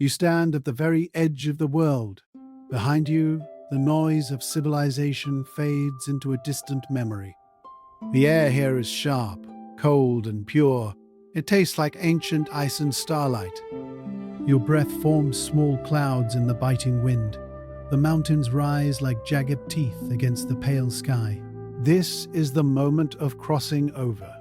You stand at the very edge of the world. Behind you, the noise of civilization fades into a distant memory. The air here is sharp, cold, and pure. It tastes like ancient ice and starlight. Your breath forms small clouds in the biting wind. The mountains rise like jagged teeth against the pale sky. This is the moment of crossing over.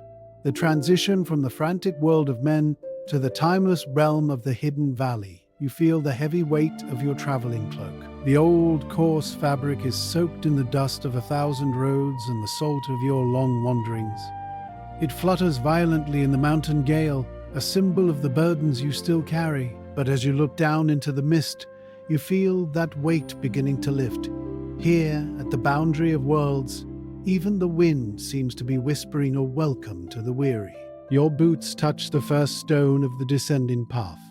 The transition from the frantic world of men to the timeless realm of the hidden valley. You feel the heavy weight of your traveling cloak. The old, coarse fabric is soaked in the dust of 1,000 roads and the salt of your long wanderings. It flutters violently in the mountain gale, a symbol of the burdens you still carry. But as you look down into the mist, you feel that weight beginning to lift. Here, at the boundary of worlds, even the wind seems to be whispering a welcome to the weary. Your boots touch the first stone of the descending path.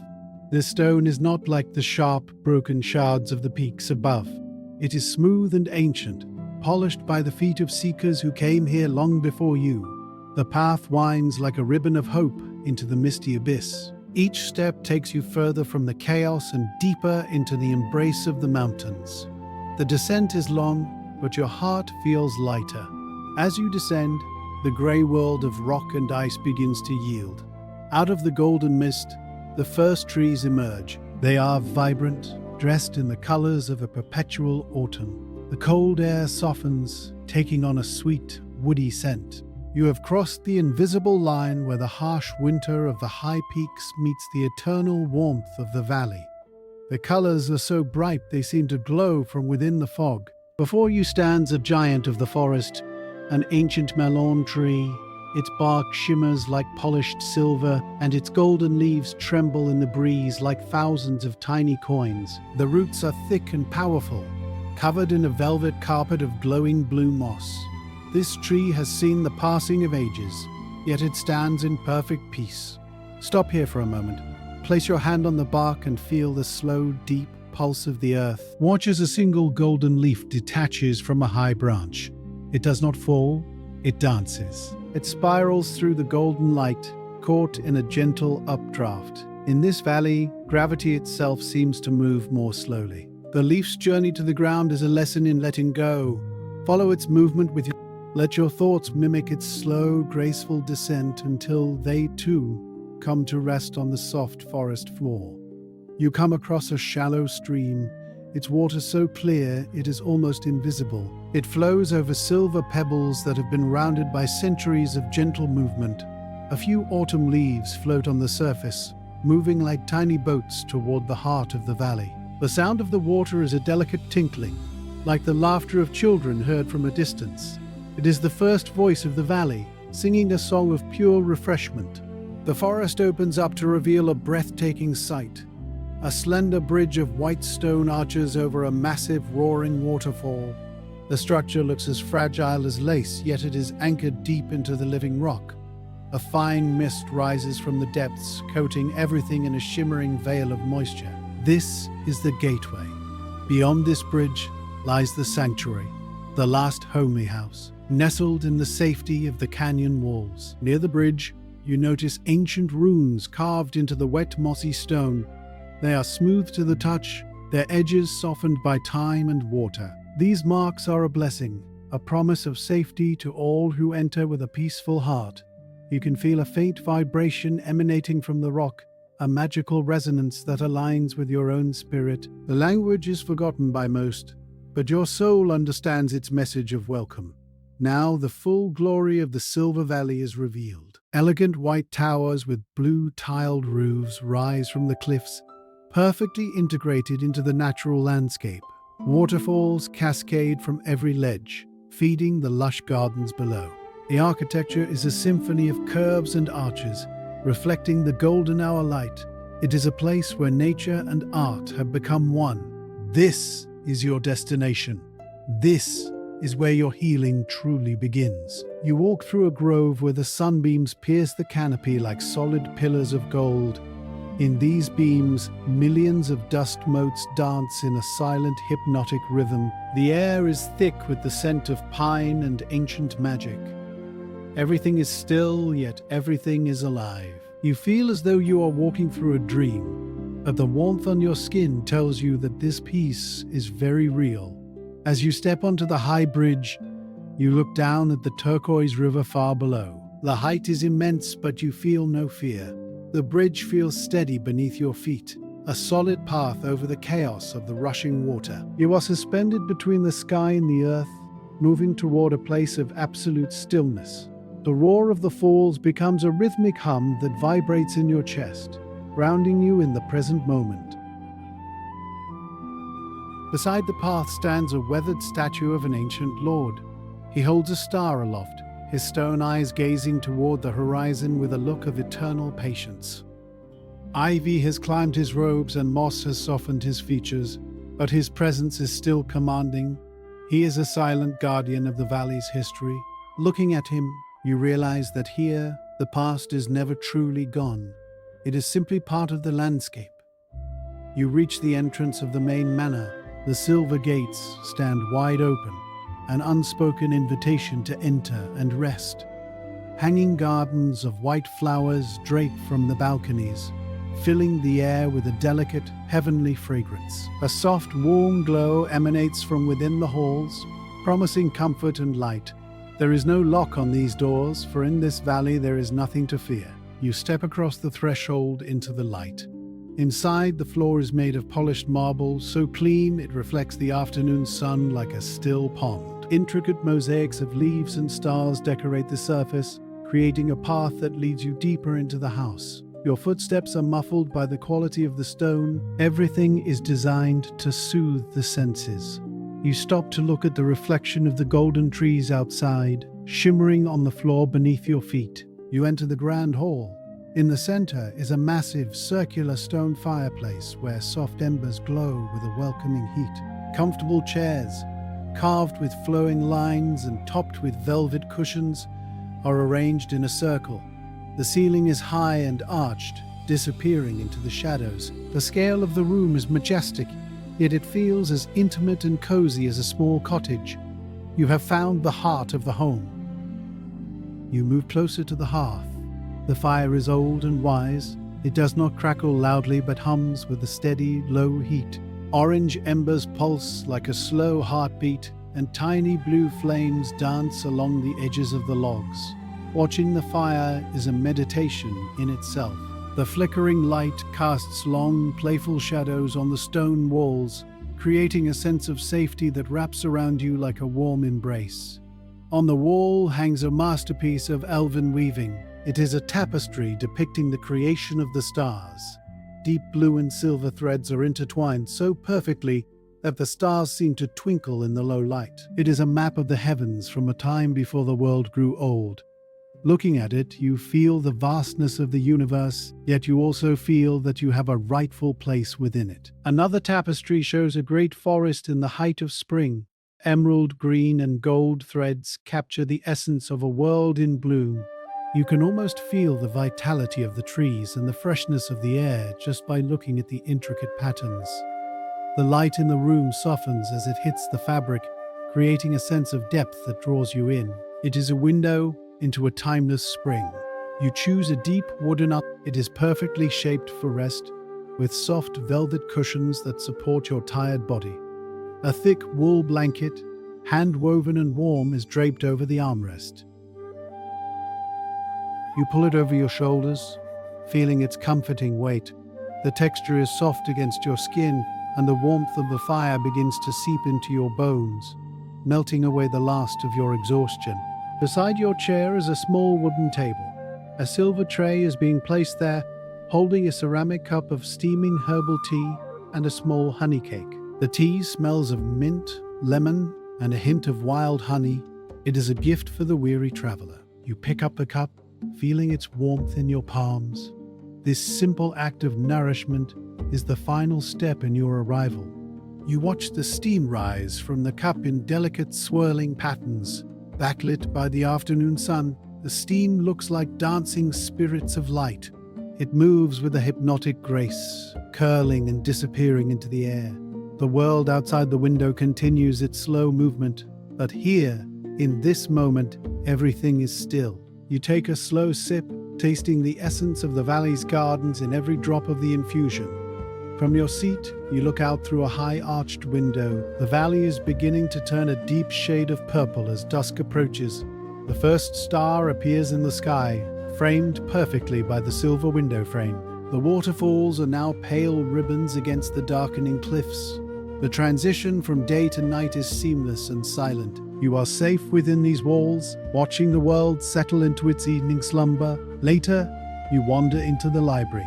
This stone is not like the sharp, broken shards of the peaks above. It is smooth and ancient, polished by the feet of seekers who came here long before you. The path winds like a ribbon of hope into the misty abyss. Each step takes you further from the chaos and deeper into the embrace of the mountains. The descent is long, but your heart feels lighter. As you descend, the grey world of rock and ice begins to yield. Out of the golden mist, the first trees emerge. They are vibrant, dressed in the colors of a perpetual autumn. The cold air softens, taking on a sweet, woody scent. You have crossed the invisible line where the harsh winter of the high peaks meets the eternal warmth of the valley. The colors are so bright they seem to glow from within the fog. Before you stands a giant of the forest, an ancient mallorn tree. Its bark shimmers like polished silver, and its golden leaves tremble in the breeze like thousands of tiny coins. The roots are thick and powerful, covered in a velvet carpet of glowing blue moss. This tree has seen the passing of ages, yet it stands in perfect peace. Stop here for a moment. Place your hand on the bark and feel the slow, deep pulse of the earth. Watch as a single golden leaf detaches from a high branch. It does not fall, it dances. It spirals through the golden light, caught in a gentle updraft. In this valley, gravity itself seems to move more slowly. The leaf's journey to the ground is a lesson in letting go. Follow its movement with your... Let your thoughts mimic its slow, graceful descent until they, too, come to rest on the soft forest floor. You come across a shallow stream, its water so clear it is almost invisible. It flows over silver pebbles that have been rounded by centuries of gentle movement. A few autumn leaves float on the surface, moving like tiny boats toward the heart of the valley. The sound of the water is a delicate tinkling, like the laughter of children heard from a distance. It is the first voice of the valley, singing a song of pure refreshment. The forest opens up to reveal a breathtaking sight. A slender bridge of white stone arches over a massive, roaring waterfall. The structure looks as fragile as lace, yet it is anchored deep into the living rock. A fine mist rises from the depths, coating everything in a shimmering veil of moisture. This is the gateway. Beyond this bridge lies the sanctuary, the last homely house, nestled in the safety of the canyon walls. Near the bridge, you notice ancient runes carved into the wet, mossy stone. They are smooth to the touch, their edges softened by time and water. These marks are a blessing, a promise of safety to all who enter with a peaceful heart. You can feel a faint vibration emanating from the rock, a magical resonance that aligns with your own spirit. The language is forgotten by most, but your soul understands its message of welcome. Now the full glory of the Silver Valley is revealed. Elegant white towers with blue tiled roofs rise from the cliffs, perfectly integrated into the natural landscape. Waterfalls cascade from every ledge, feeding the lush gardens below. The architecture is a symphony of curves and arches, reflecting the golden hour light. It is a place where nature and art have become one. This is your destination. This is where your healing truly begins. You walk through a grove where the sunbeams pierce the canopy like solid pillars of gold. In these beams, millions of dust motes dance in a silent, hypnotic rhythm. The air is thick with the scent of pine and ancient magic. Everything is still, yet everything is alive. You feel as though you are walking through a but the warmth on your skin tells you that this peace is very real. As you step onto the high bridge, you look down at the turquoise river far below. The height is immense, but you feel no fear. The bridge feels steady beneath your feet, a solid path over the chaos of the rushing water. You are suspended between the sky and the earth, moving toward a place of absolute stillness. The roar of the falls becomes a rhythmic hum that vibrates in your chest, grounding you in the present moment. Beside the path stands a weathered statue of an ancient lord. He holds a star aloft, his stone eyes gazing toward the horizon with a look of eternal patience. Ivy has climbed his robes and moss has softened his features, but his presence is still commanding. He is a silent guardian of the valley's history. Looking at him, you realize that here, the past is never truly gone. It is simply part of the landscape. You reach the entrance of the main manor. The silver gates stand wide open, an unspoken invitation to enter and rest. Hanging gardens of white flowers drape from the balconies, filling the air with a delicate, heavenly fragrance. A soft, warm glow emanates from within the halls, promising comfort and light. There is no lock on these doors, for in this valley there is nothing to fear. You step across the threshold into the light. Inside, the floor is made of polished marble, so clean it reflects the afternoon sun like a still pond. Intricate mosaics of leaves and stars decorate the surface, creating a path that leads you deeper into the house. Your footsteps are muffled by the quality of the stone. Everything is designed to soothe the senses. You stop to look at the reflection of the golden trees outside, shimmering on the floor beneath your feet. You enter the grand hall. In the center is a massive circular stone fireplace where soft embers glow with a welcoming heat. Comfortable chairs, carved with flowing lines and topped with velvet cushions, are arranged in a circle. The ceiling is high and arched, disappearing into the shadows. The scale of the room is majestic, yet it feels as intimate and cozy as a small cottage. You have found the heart of the home. You move closer to the hearth. The fire is old and wise. It does not crackle loudly but hums with a steady, low heat. Orange embers pulse like a slow heartbeat, and tiny blue flames dance along the edges of the logs. Watching the fire is a meditation in itself. The flickering light casts long, playful shadows on the stone walls, creating a sense of safety that wraps around you like a warm embrace. On the wall hangs a masterpiece of elven weaving. It is a tapestry depicting the creation of the stars. Deep blue and silver threads are intertwined so perfectly that the stars seem to twinkle in the low light. It is a map of the heavens from a time before the world grew old. Looking at it, you feel the vastness of the universe, yet you also feel that you have a rightful place within it. Another tapestry shows a great forest in the height of spring. Emerald green and gold threads capture the essence of a world in bloom. You can almost feel the vitality of the trees and the freshness of the air just by looking at the intricate patterns. The light in the room softens as it hits the fabric, creating a sense of depth that draws you in. It is a window into a timeless spring. You choose a deep wooden It is perfectly shaped for rest, with soft velvet cushions that support your tired body. A thick wool blanket, hand-woven and warm, is draped over the armrest. You pull it over your shoulders, feeling its comforting weight. The texture is soft against your skin, and the warmth of the fire begins to seep into your bones, melting away the last of your exhaustion. Beside your chair is a small wooden table. A silver tray is being placed there, holding a ceramic cup of steaming herbal tea and a small honey cake. The tea smells of mint, lemon, and a hint of wild honey. It is a gift for the weary traveler. You pick up the cup, feeling its warmth in your palms. This simple act of nourishment is the final step in your arrival. You watch the steam rise from the cup in delicate swirling patterns. Backlit by the afternoon sun, the steam looks like dancing spirits of light. It moves with a hypnotic grace, curling and disappearing into the air. The world outside the window continues its slow movement, but here, in this moment, everything is still. You take a slow sip, tasting the essence of the valley's gardens in every drop of the infusion. From your seat, you look out through a high arched window. The valley is beginning to turn a deep shade of purple as dusk approaches. The first star appears in the sky, framed perfectly by the silver window frame. The waterfalls are now pale ribbons against the darkening cliffs. The transition from day to night is seamless and silent. You are safe within these walls, watching the world settle into its evening slumber. Later, you wander into the library.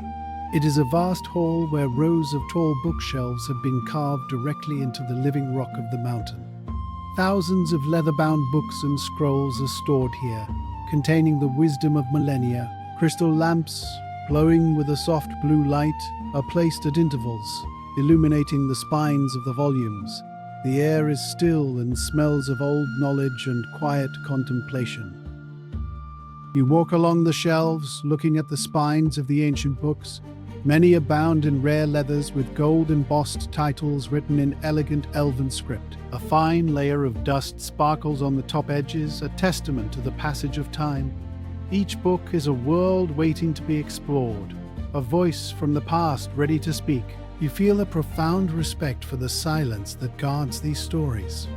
It is a vast hall where rows of tall bookshelves have been carved directly into the living rock of the mountain. Thousands of leather-bound books and scrolls are stored here, containing the wisdom of millennia. Crystal lamps, glowing with a soft blue light, are placed at intervals, illuminating the spines of the volumes. The air is still and smells of old knowledge and quiet contemplation. You walk along the shelves, looking at the spines of the ancient books. Many are bound in rare leathers with gold-embossed titles written in elegant Elven script. A fine layer of dust sparkles on the top edges, a testament to the passage of time. Each book is a world waiting to be explored, a voice from the past ready to speak. You feel a profound respect for the silence that guards these stories.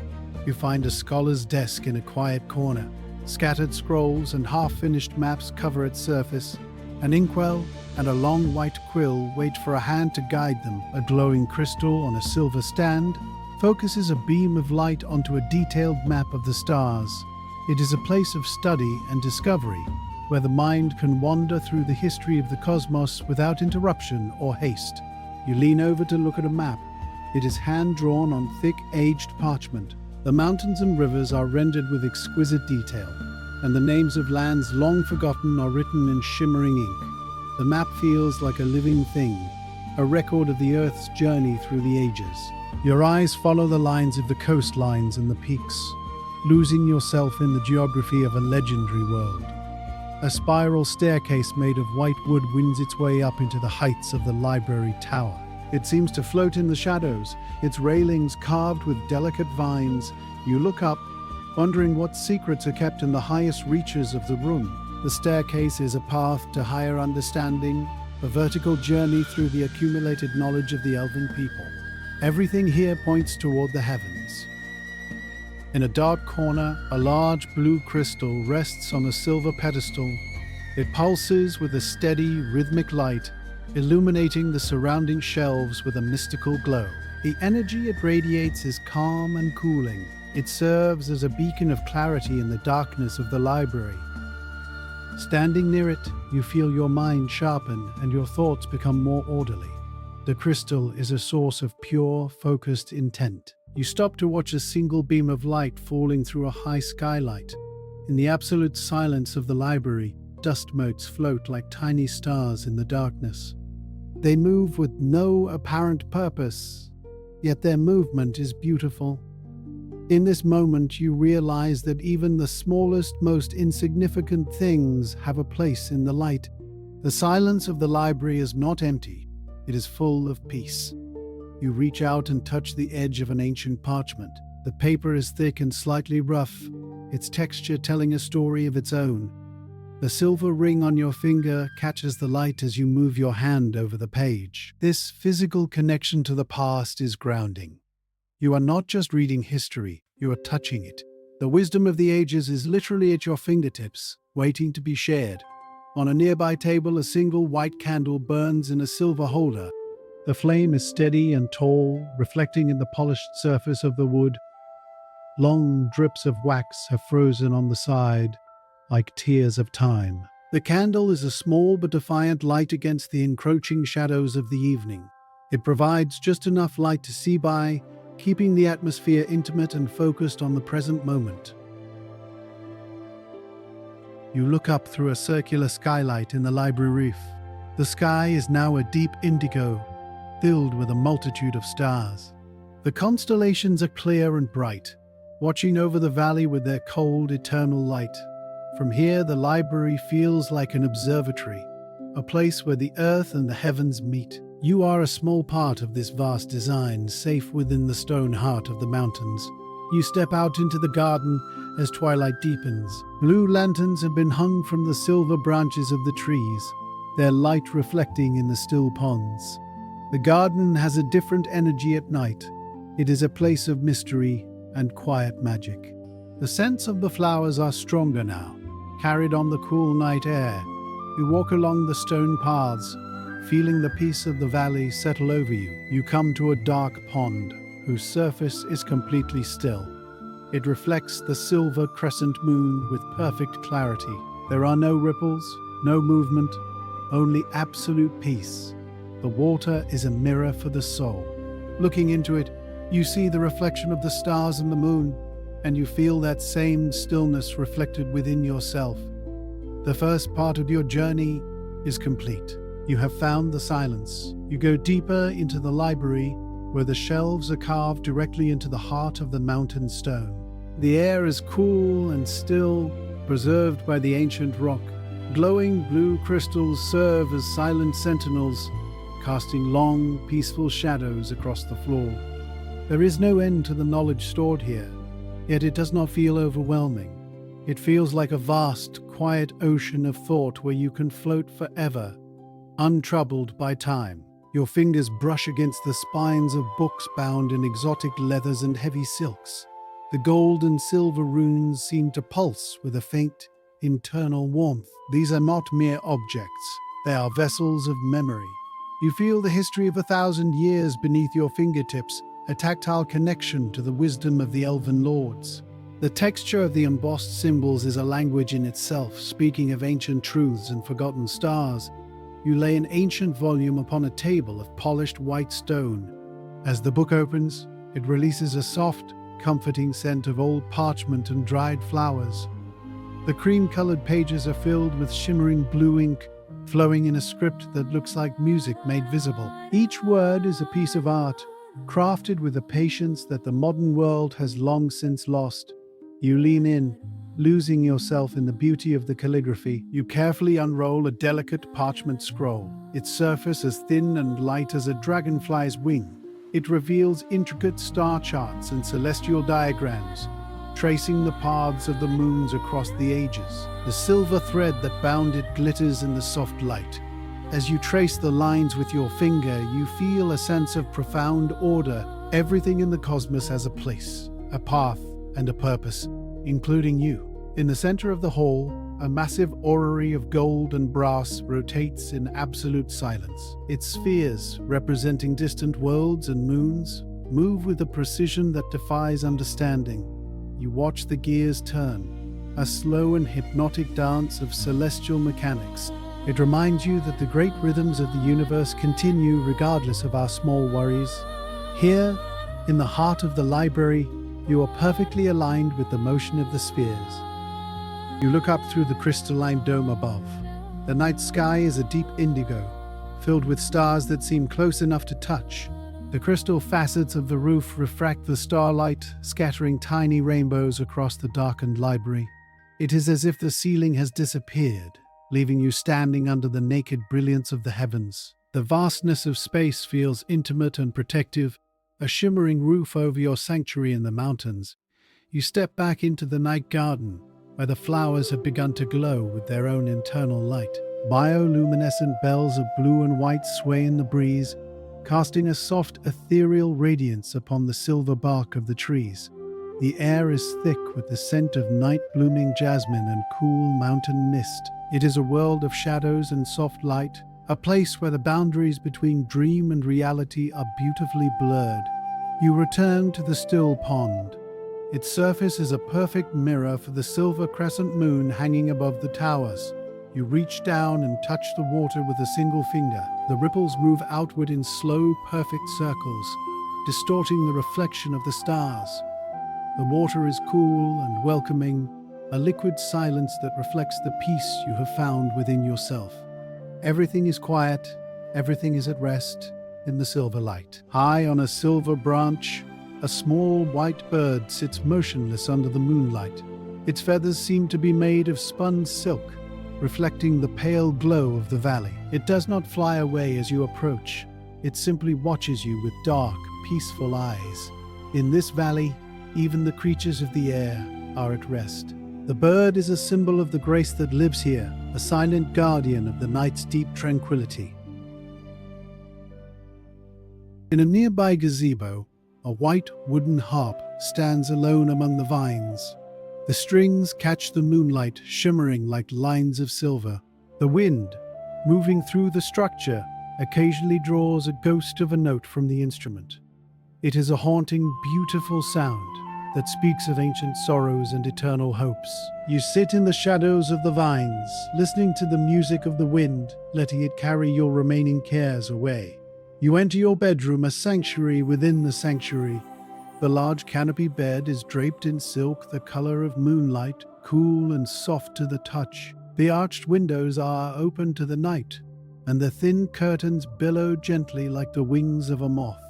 You find a scholar's desk in a quiet corner. Scattered scrolls and half-finished maps cover its surface. An inkwell and a long white quill wait for a hand to guide them. A glowing crystal on a silver stand focuses a beam of light onto a detailed map of the stars. It is a place of study and discovery, where the mind can wander through the history of the cosmos without interruption or haste. You lean over to look at a map. It is hand-drawn on thick, aged parchment. The mountains and rivers are rendered with exquisite detail, and the names of lands long forgotten are written in shimmering ink. The map feels like a living thing, a record of the Earth's journey through the ages. Your eyes follow the lines of the coastlines and the peaks, losing yourself in the geography of a legendary world. A spiral staircase made of white wood wins its way up into the heights of the library tower. It seems to float in the shadows, its railings carved with delicate vines. You look up, wondering what secrets are kept in the highest reaches of the room. The staircase is a path to higher understanding, a vertical journey through the accumulated knowledge of the Elven people. Everything here points toward the heavens. In a dark corner, a large blue crystal rests on a silver pedestal. It pulses with a steady, rhythmic light, illuminating the surrounding shelves with a mystical glow. The energy it radiates is calm and cooling. It serves as a beacon of clarity in the darkness of the library. Standing near it, you feel your mind sharpen and your thoughts become more orderly. The crystal is a source of pure, focused intent. You stop to watch a single beam of light falling through a high skylight. In the absolute silence of the library, dust motes float like tiny stars in the darkness. They move with no apparent purpose, yet their movement is beautiful. In this moment, you realize that even the smallest, most insignificant things have a place in the light. The silence of the library is not empty. It is full of peace. You reach out and touch the edge of an ancient parchment. The paper is thick and slightly rough, its texture telling a story of its own. The silver ring on your finger catches the light as you move your hand over the page. This physical connection to the past is grounding. You are not just reading history, you are touching it. The wisdom of the ages is literally at your fingertips, waiting to be shared. On a nearby table, a single white candle burns in a silver holder. The flame is steady and tall, reflecting in the polished surface of the wood. Long drips of wax have frozen on the side, like tears of time. The candle is a small but defiant light against the encroaching shadows of the evening. It provides just enough light to see by, keeping the atmosphere intimate and focused on the present moment. You look up through a circular skylight in the library roof. The sky is now a deep indigo, filled with a multitude of stars. The constellations are clear and bright, watching over the valley with their cold, eternal light. From here, the library feels like an observatory, a place where the earth and the heavens meet. You are a small part of this vast design, safe within the stone heart of the mountains. You step out into the garden as twilight deepens. Blue lanterns have been hung from the silver branches of the trees, their light reflecting in the still ponds. The garden has a different energy at night. It is a place of mystery and quiet magic. The scents of the flowers are stronger now, carried on the cool night air. You walk along the stone paths, feeling the peace of the valley settle over you. You come to a dark pond, whose surface is completely still. It reflects the silver crescent moon with perfect clarity. There are no ripples, no movement, only absolute peace. The water is a mirror for the soul. Looking into it, you see the reflection of the stars and the moon, and you feel that same stillness reflected within yourself. The first part of your journey is complete. You have found the silence. You go deeper into the library, where the shelves are carved directly into the heart of the mountain stone. The air is cool and still, preserved by the ancient rock. Glowing blue crystals serve as silent sentinels, casting long, peaceful shadows across the floor. There is no end to the knowledge stored here, yet it does not feel overwhelming. It feels like a vast, quiet ocean of thought where you can float forever, untroubled by time. Your fingers brush against the spines of books bound in exotic leathers and heavy silks. The gold and silver runes seem to pulse with a faint, internal warmth. These are not mere objects. They are vessels of memory. You feel the history of 1,000 years beneath your fingertips, a tactile connection to the wisdom of the Elven lords. The texture of the embossed symbols is a language in itself, speaking of ancient truths and forgotten stars. You lay an ancient volume upon a table of polished white stone. As the book opens, it releases a soft, comforting scent of old parchment and dried flowers. The cream-colored pages are filled with shimmering blue ink, flowing in a script that looks like music made visible. Each word is a piece of art, crafted with a patience that the modern world has long since lost. You lean in, losing yourself in the beauty of the calligraphy. You carefully unroll a delicate parchment scroll, its surface as thin and light as a dragonfly's wing. It reveals intricate star charts and celestial diagrams, tracing the paths of the moons across the ages. The silver thread that bound it glitters in the soft light. As you trace the lines with your finger, you feel a sense of profound order. Everything in the cosmos has a place, a path, and a purpose, including you. In the center of the hall, a massive orrery of gold and brass rotates in absolute silence. Its spheres, representing distant worlds and moons, move with a precision that defies understanding. You watch the gears turn, a slow and hypnotic dance of celestial mechanics. It reminds you that the great rhythms of the universe continue regardless of our small worries. Here, in the heart of the library, you are perfectly aligned with the motion of the spheres. You look up through the crystalline dome above. The night sky is a deep indigo, filled with stars that seem close enough to touch. The crystal facets of the roof refract the starlight, scattering tiny rainbows across the darkened library. It is as if the ceiling has disappeared, leaving you standing under the naked brilliance of the heavens. The vastness of space feels intimate and protective, a shimmering roof over your sanctuary in the mountains. You step back into the night garden, where the flowers have begun to glow with their own internal light. Bioluminescent bells of blue and white sway in the breeze, casting a soft ethereal radiance upon the silver bark of the trees. The air is thick with the scent of night-blooming jasmine and cool mountain mist. It is a world of shadows and soft light, a place where the boundaries between dream and reality are beautifully blurred. You return to the still pond. Its surface is a perfect mirror for the silver crescent moon hanging above the towers. You reach down and touch the water with a single finger. The ripples move outward in slow, perfect circles, distorting the reflection of the stars. The water is cool and welcoming, a liquid silence that reflects the peace you have found within yourself. Everything is quiet, everything is at rest in the silver light. High on a silver branch, a small white bird sits motionless under the moonlight. Its feathers seem to be made of spun silk, reflecting the pale glow of the valley. It does not fly away as you approach. It simply watches you with dark, peaceful eyes. In this valley, even the creatures of the air are at rest. The bird is a symbol of the grace that lives here, a silent guardian of the night's deep tranquility. In a nearby gazebo, a white wooden harp stands alone among the vines. The strings catch the moonlight, shimmering like lines of silver. The wind, moving through the structure, occasionally draws a ghost of a note from the instrument. It is a haunting, beautiful sound that speaks of ancient sorrows and eternal hopes. You sit in the shadows of the vines, listening to the music of the wind, letting it carry your remaining cares away. You enter your bedroom, a sanctuary within the sanctuary. The large canopy bed is draped in silk, the color of moonlight, cool and soft to the touch. The arched windows are open to the night, and the thin curtains billow gently like the wings of a moth.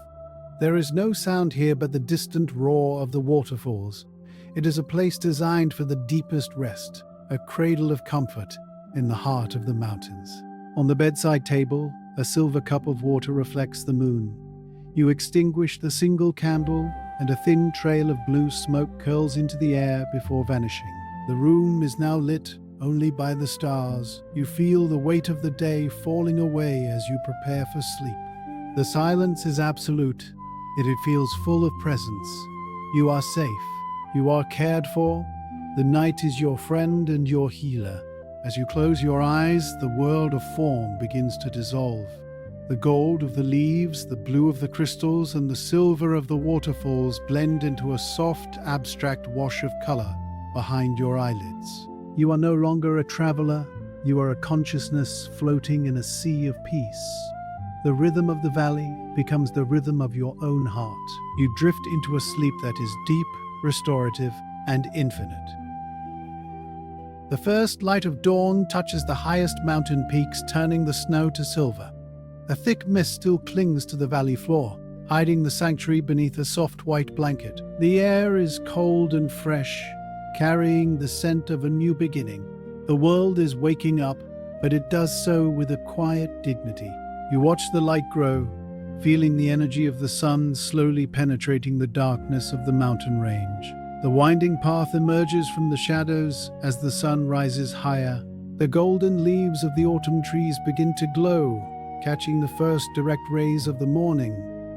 There is no sound here but the distant roar of the waterfalls. It is a place designed for the deepest rest, a cradle of comfort in the heart of the mountains. On the bedside table, a silver cup of water reflects the moon. You extinguish the single candle, and a thin trail of blue smoke curls into the air before vanishing. The room is now lit only by the stars. You feel the weight of the day falling away as you prepare for sleep. The silence is absolute, yet it feels full of presence. You are safe. You are cared for. The night is your friend and your healer. As you close your eyes, the world of form begins to dissolve. The gold of the leaves, the blue of the crystals, and the silver of the waterfalls blend into a soft, abstract wash of color behind your eyelids. You are no longer a traveler. You are a consciousness floating in a sea of peace. The rhythm of the valley becomes the rhythm of your own heart. You drift into a sleep that is deep, restorative, and infinite. The first light of dawn touches the highest mountain peaks, turning the snow to silver. A thick mist still clings to the valley floor, hiding the sanctuary beneath a soft white blanket. The air is cold and fresh, carrying the scent of a new beginning. The world is waking up, but it does so with a quiet dignity. You watch the light grow, feeling the energy of the sun slowly penetrating the darkness of the mountain range. The winding path emerges from the shadows as the sun rises higher. The golden leaves of the autumn trees begin to glow, catching the first direct rays of the morning.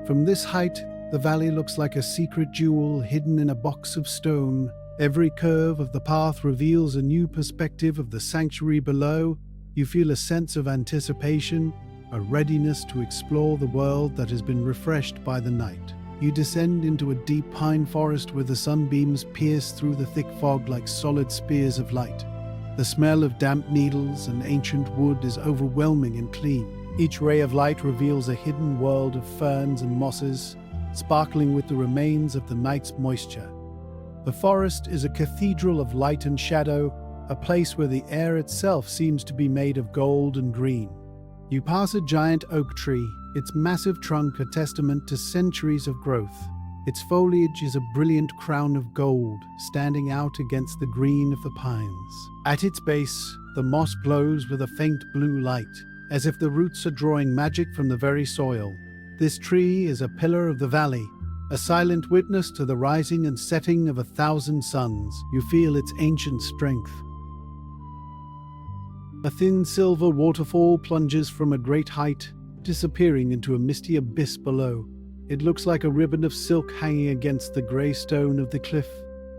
From this height, the valley looks like a secret jewel hidden in a box of stone. Every curve of the path reveals a new perspective of the sanctuary below. You feel a sense of anticipation, a readiness to explore the world that has been refreshed by the night. You descend into a deep pine forest where the sunbeams pierce through the thick fog like solid spears of light. The smell of damp needles and ancient wood is overwhelming and clean. Each ray of light reveals a hidden world of ferns and mosses, sparkling with the remains of the night's moisture. The forest is a cathedral of light and shadow, a place where the air itself seems to be made of gold and green. You pass a giant oak tree, its massive trunk a testament to centuries of growth. Its foliage is a brilliant crown of gold, standing out against the green of the pines. At its base, the moss glows with a faint blue light, as if the roots are drawing magic from the very soil. This tree is a pillar of the valley, a silent witness to the rising and setting of 1,000 suns. You feel its ancient strength. A thin silver waterfall plunges from a great height, disappearing into a misty abyss below. It looks like a ribbon of silk hanging against the grey stone of the cliff.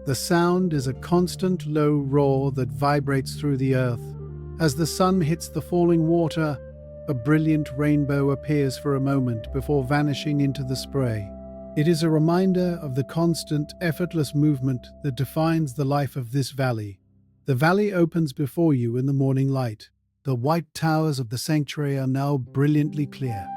The sound is a constant low roar that vibrates through the earth. As the sun hits the falling water, a brilliant rainbow appears for a moment before vanishing into the spray. It is a reminder of the constant, effortless movement that defines the life of this valley. The valley opens before you in the morning light. The white towers of the sanctuary are now brilliantly clear,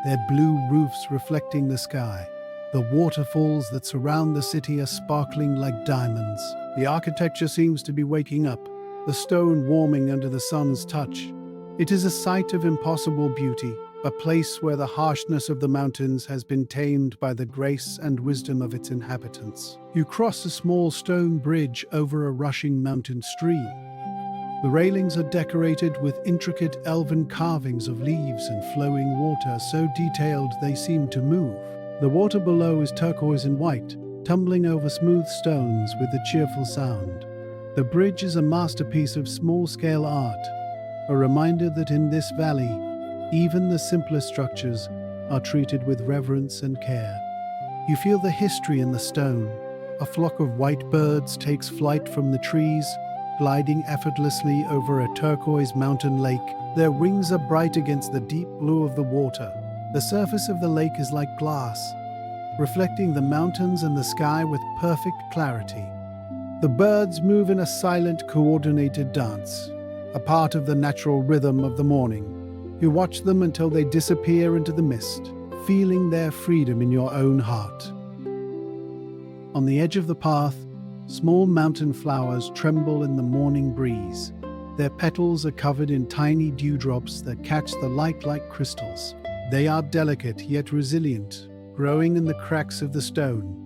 their blue roofs reflecting the sky. The waterfalls that surround the city are sparkling like diamonds. The architecture seems to be waking up, the stone warming under the sun's touch. It is a sight of impossible beauty, a place where the harshness of the mountains has been tamed by the grace and wisdom of its inhabitants. You cross a small stone bridge over a rushing mountain stream. The railings are decorated with intricate elven carvings of leaves and flowing water, so detailed they seem to move. The water below is turquoise and white, tumbling over smooth stones with a cheerful sound. The bridge is a masterpiece of small-scale art, a reminder that in this valley, even the simplest structures are treated with reverence and care. You feel the history in the stone. A flock of white birds takes flight from the trees, gliding effortlessly over a turquoise mountain lake. Their wings are bright against the deep blue of the water. The surface of the lake is like glass, reflecting the mountains and the sky with perfect clarity. The birds move in a silent, coordinated dance, a part of the natural rhythm of the morning. You watch them until they disappear into the mist, feeling their freedom in your own heart. On the edge of the path, small mountain flowers tremble in the morning breeze. Their petals are covered in tiny dewdrops that catch the light like crystals. They are delicate yet resilient, growing in the cracks of the stone.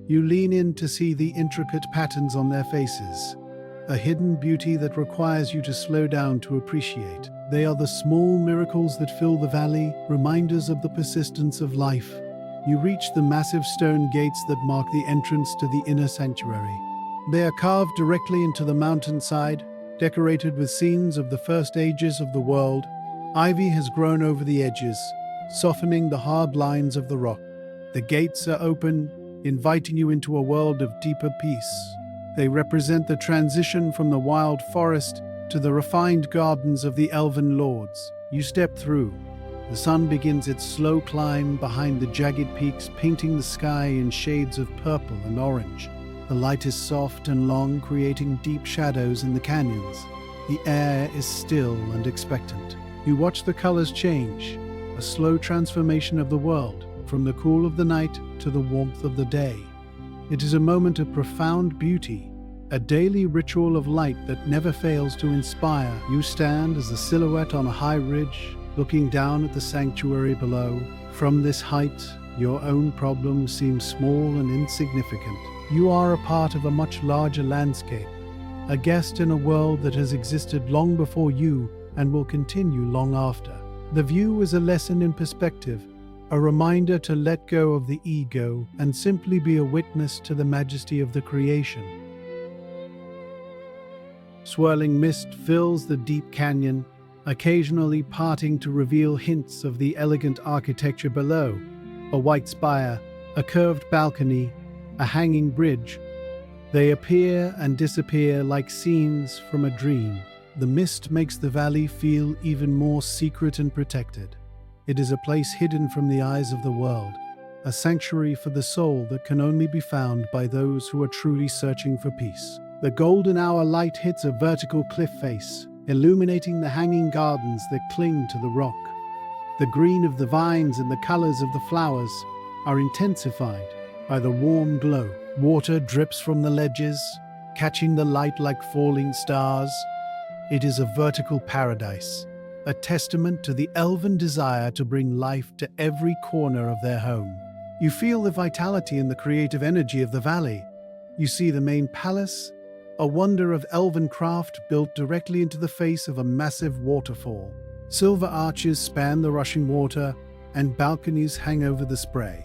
You lean in to see the intricate patterns on their faces, a hidden beauty that requires you to slow down to appreciate. They are the small miracles that fill the valley, reminders of the persistence of life. You reach the massive stone gates that mark the entrance to the inner sanctuary. They are carved directly into the mountainside, decorated with scenes of the first ages of the world. Ivy has grown over the edges, softening the hard lines of the rock. The gates are open, inviting you into a world of deeper peace. They represent the transition from the wild forest to the refined gardens of the Elven lords. You step through. The sun begins its slow climb behind the jagged peaks, painting the sky in shades of purple and orange. The light is soft and long, creating deep shadows in the canyons. The air is still and expectant. You watch the colors change, a slow transformation of the world, from the cool of the night to the warmth of the day. It is a moment of profound beauty, a daily ritual of light that never fails to inspire. You stand as a silhouette on a high ridge, looking down at the sanctuary below. From this height, your own problems seem small and insignificant. You are a part of a much larger landscape, a guest in a world that has existed long before you and will continue long after. The view is a lesson in perspective, a reminder to let go of the ego and simply be a witness to the majesty of the creation. Swirling mist fills the deep canyon, occasionally parting to reveal hints of the elegant architecture below. A white spire, a curved balcony, a hanging bridge. They appear and disappear like scenes from a dream. The mist makes the valley feel even more secret and protected. It is a place hidden from the eyes of the world, a sanctuary for the soul that can only be found by those who are truly searching for peace. The golden hour light hits a vertical cliff face, illuminating the hanging gardens that cling to the rock. The green of the vines and the colors of the flowers are intensified by the warm glow. Water drips from the ledges, catching the light like falling stars. It is a vertical paradise, a testament to the elven desire to bring life to every corner of their home. You feel the vitality and the creative energy of the valley. You see the main palace, a wonder of elven craft built directly into the face of a massive waterfall. Silver arches span the rushing water, and balconies hang over the spray.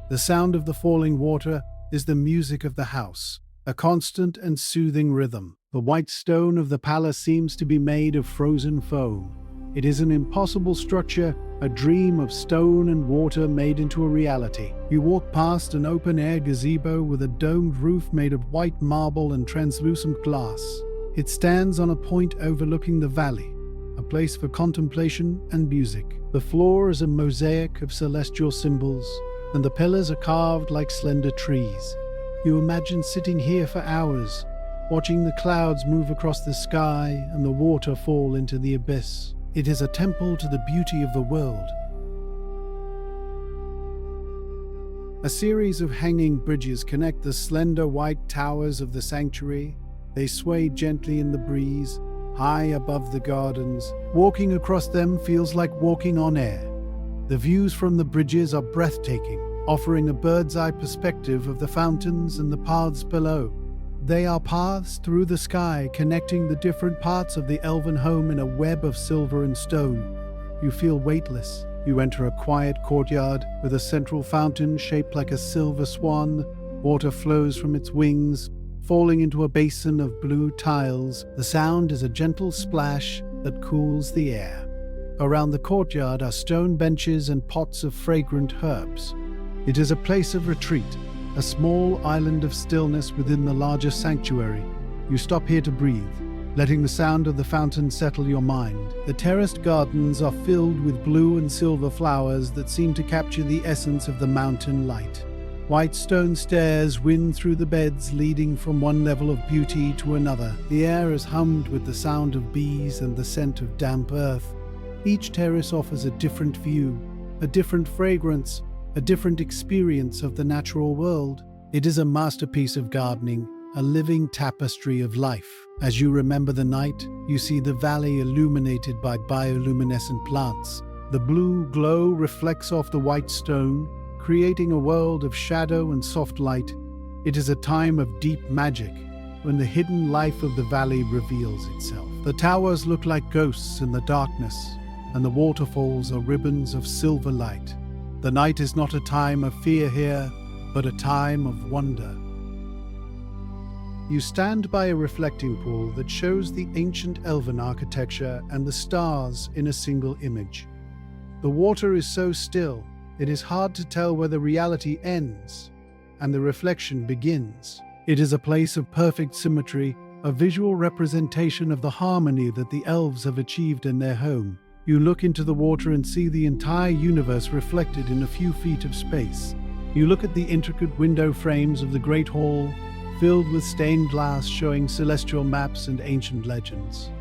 The sound of the falling water is the music of the house, a constant and soothing rhythm. The white stone of the palace seems to be made of frozen foam. It is an impossible structure, a dream of stone and water made into a reality. You walk past an open-air gazebo with a domed roof made of white marble and translucent glass. It stands on a point overlooking the valley, a place for contemplation and music. The floor is a mosaic of celestial symbols, and the pillars are carved like slender trees. You imagine sitting here for hours, watching the clouds move across the sky and the water fall into the abyss. It is a temple to the beauty of the world. A series of hanging bridges connect the slender white towers of the sanctuary. They sway gently in the breeze, high above the gardens. Walking across them feels like walking on air. The views from the bridges are breathtaking, offering a bird's-eye perspective of the fountains and the paths below. They are paths through the sky, connecting the different parts of the elven home in a web of silver and stone. You feel weightless. You enter a quiet courtyard with a central fountain shaped like a silver swan. Water flows from its wings, falling into a basin of blue tiles. The sound is a gentle splash that cools the air. Around the courtyard are stone benches and pots of fragrant herbs. It is a place of retreat, a small island of stillness within the larger sanctuary. You stop here to breathe, letting the sound of the fountain settle your mind. The terraced gardens are filled with blue and silver flowers that seem to capture the essence of the mountain light. White stone stairs wind through the beds, leading from one level of beauty to another. The air is hummed with the sound of bees and the scent of damp earth. Each terrace offers a different view, a different fragrance, a different experience of the natural world. It is a masterpiece of gardening, a living tapestry of life. As you remember the night, you see the valley illuminated by bioluminescent plants. The blue glow reflects off the white stone, creating a world of shadow and soft light. It is a time of deep magic, when the hidden life of the valley reveals itself. The towers look like ghosts in the darkness, and the waterfalls are ribbons of silver light. The night is not a time of fear here, but a time of wonder. You stand by a reflecting pool that shows the ancient Elven architecture and the stars in a single image. The water is so still, it is hard to tell whether reality ends and the reflection begins. It is a place of perfect symmetry, a visual representation of the harmony that the elves have achieved in their home. You look into the water and see the entire universe reflected in a few feet of space. You look at the intricate window frames of the Great Hall, filled with stained glass showing celestial maps and ancient legends.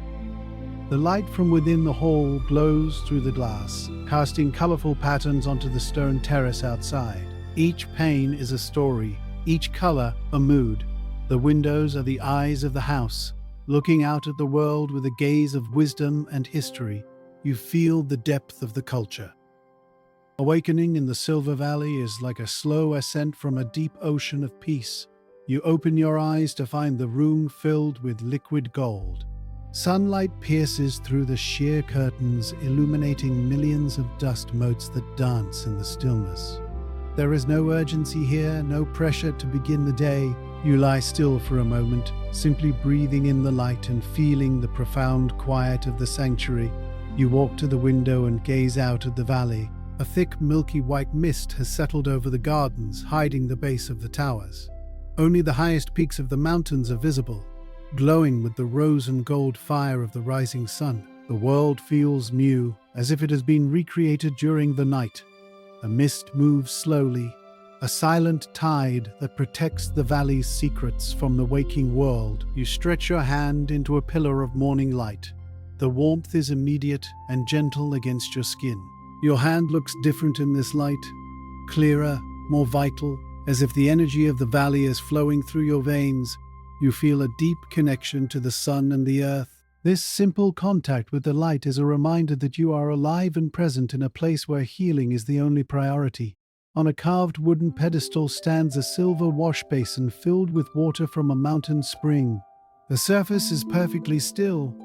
The light from within the hall glows through the glass, casting colorful patterns onto the stone terrace outside. Each pane is a story, each color a mood. The windows are the eyes of the house, looking out at the world with a gaze of wisdom and history. You feel the depth of the culture. Awakening in the Silver Valley is like a slow ascent from a deep ocean of peace. You open your eyes to find the room filled with liquid gold. Sunlight pierces through the sheer curtains, illuminating millions of dust motes that dance in the stillness. There is no urgency here, no pressure to begin the day. You lie still for a moment, simply breathing in the light and feeling the profound quiet of the sanctuary. You walk to the window and gaze out at the valley. A thick, milky white mist has settled over the gardens, hiding the base of the towers. Only the highest peaks of the mountains are visible, glowing with the rose and gold fire of the rising sun. The world feels new, as if it has been recreated during the night. A mist moves slowly, a silent tide that protects the valley's secrets from the waking world. You stretch your hand into a pillar of morning light. The warmth is immediate and gentle against your skin. Your hand looks different in this light, clearer, more vital, as if the energy of the valley is flowing through your veins. You feel a deep connection to the sun and the earth. This simple contact with the light is a reminder that you are alive and present in a place where healing is the only priority. On a carved wooden pedestal stands a silver wash basin filled with water from a mountain spring. The surface is perfectly still,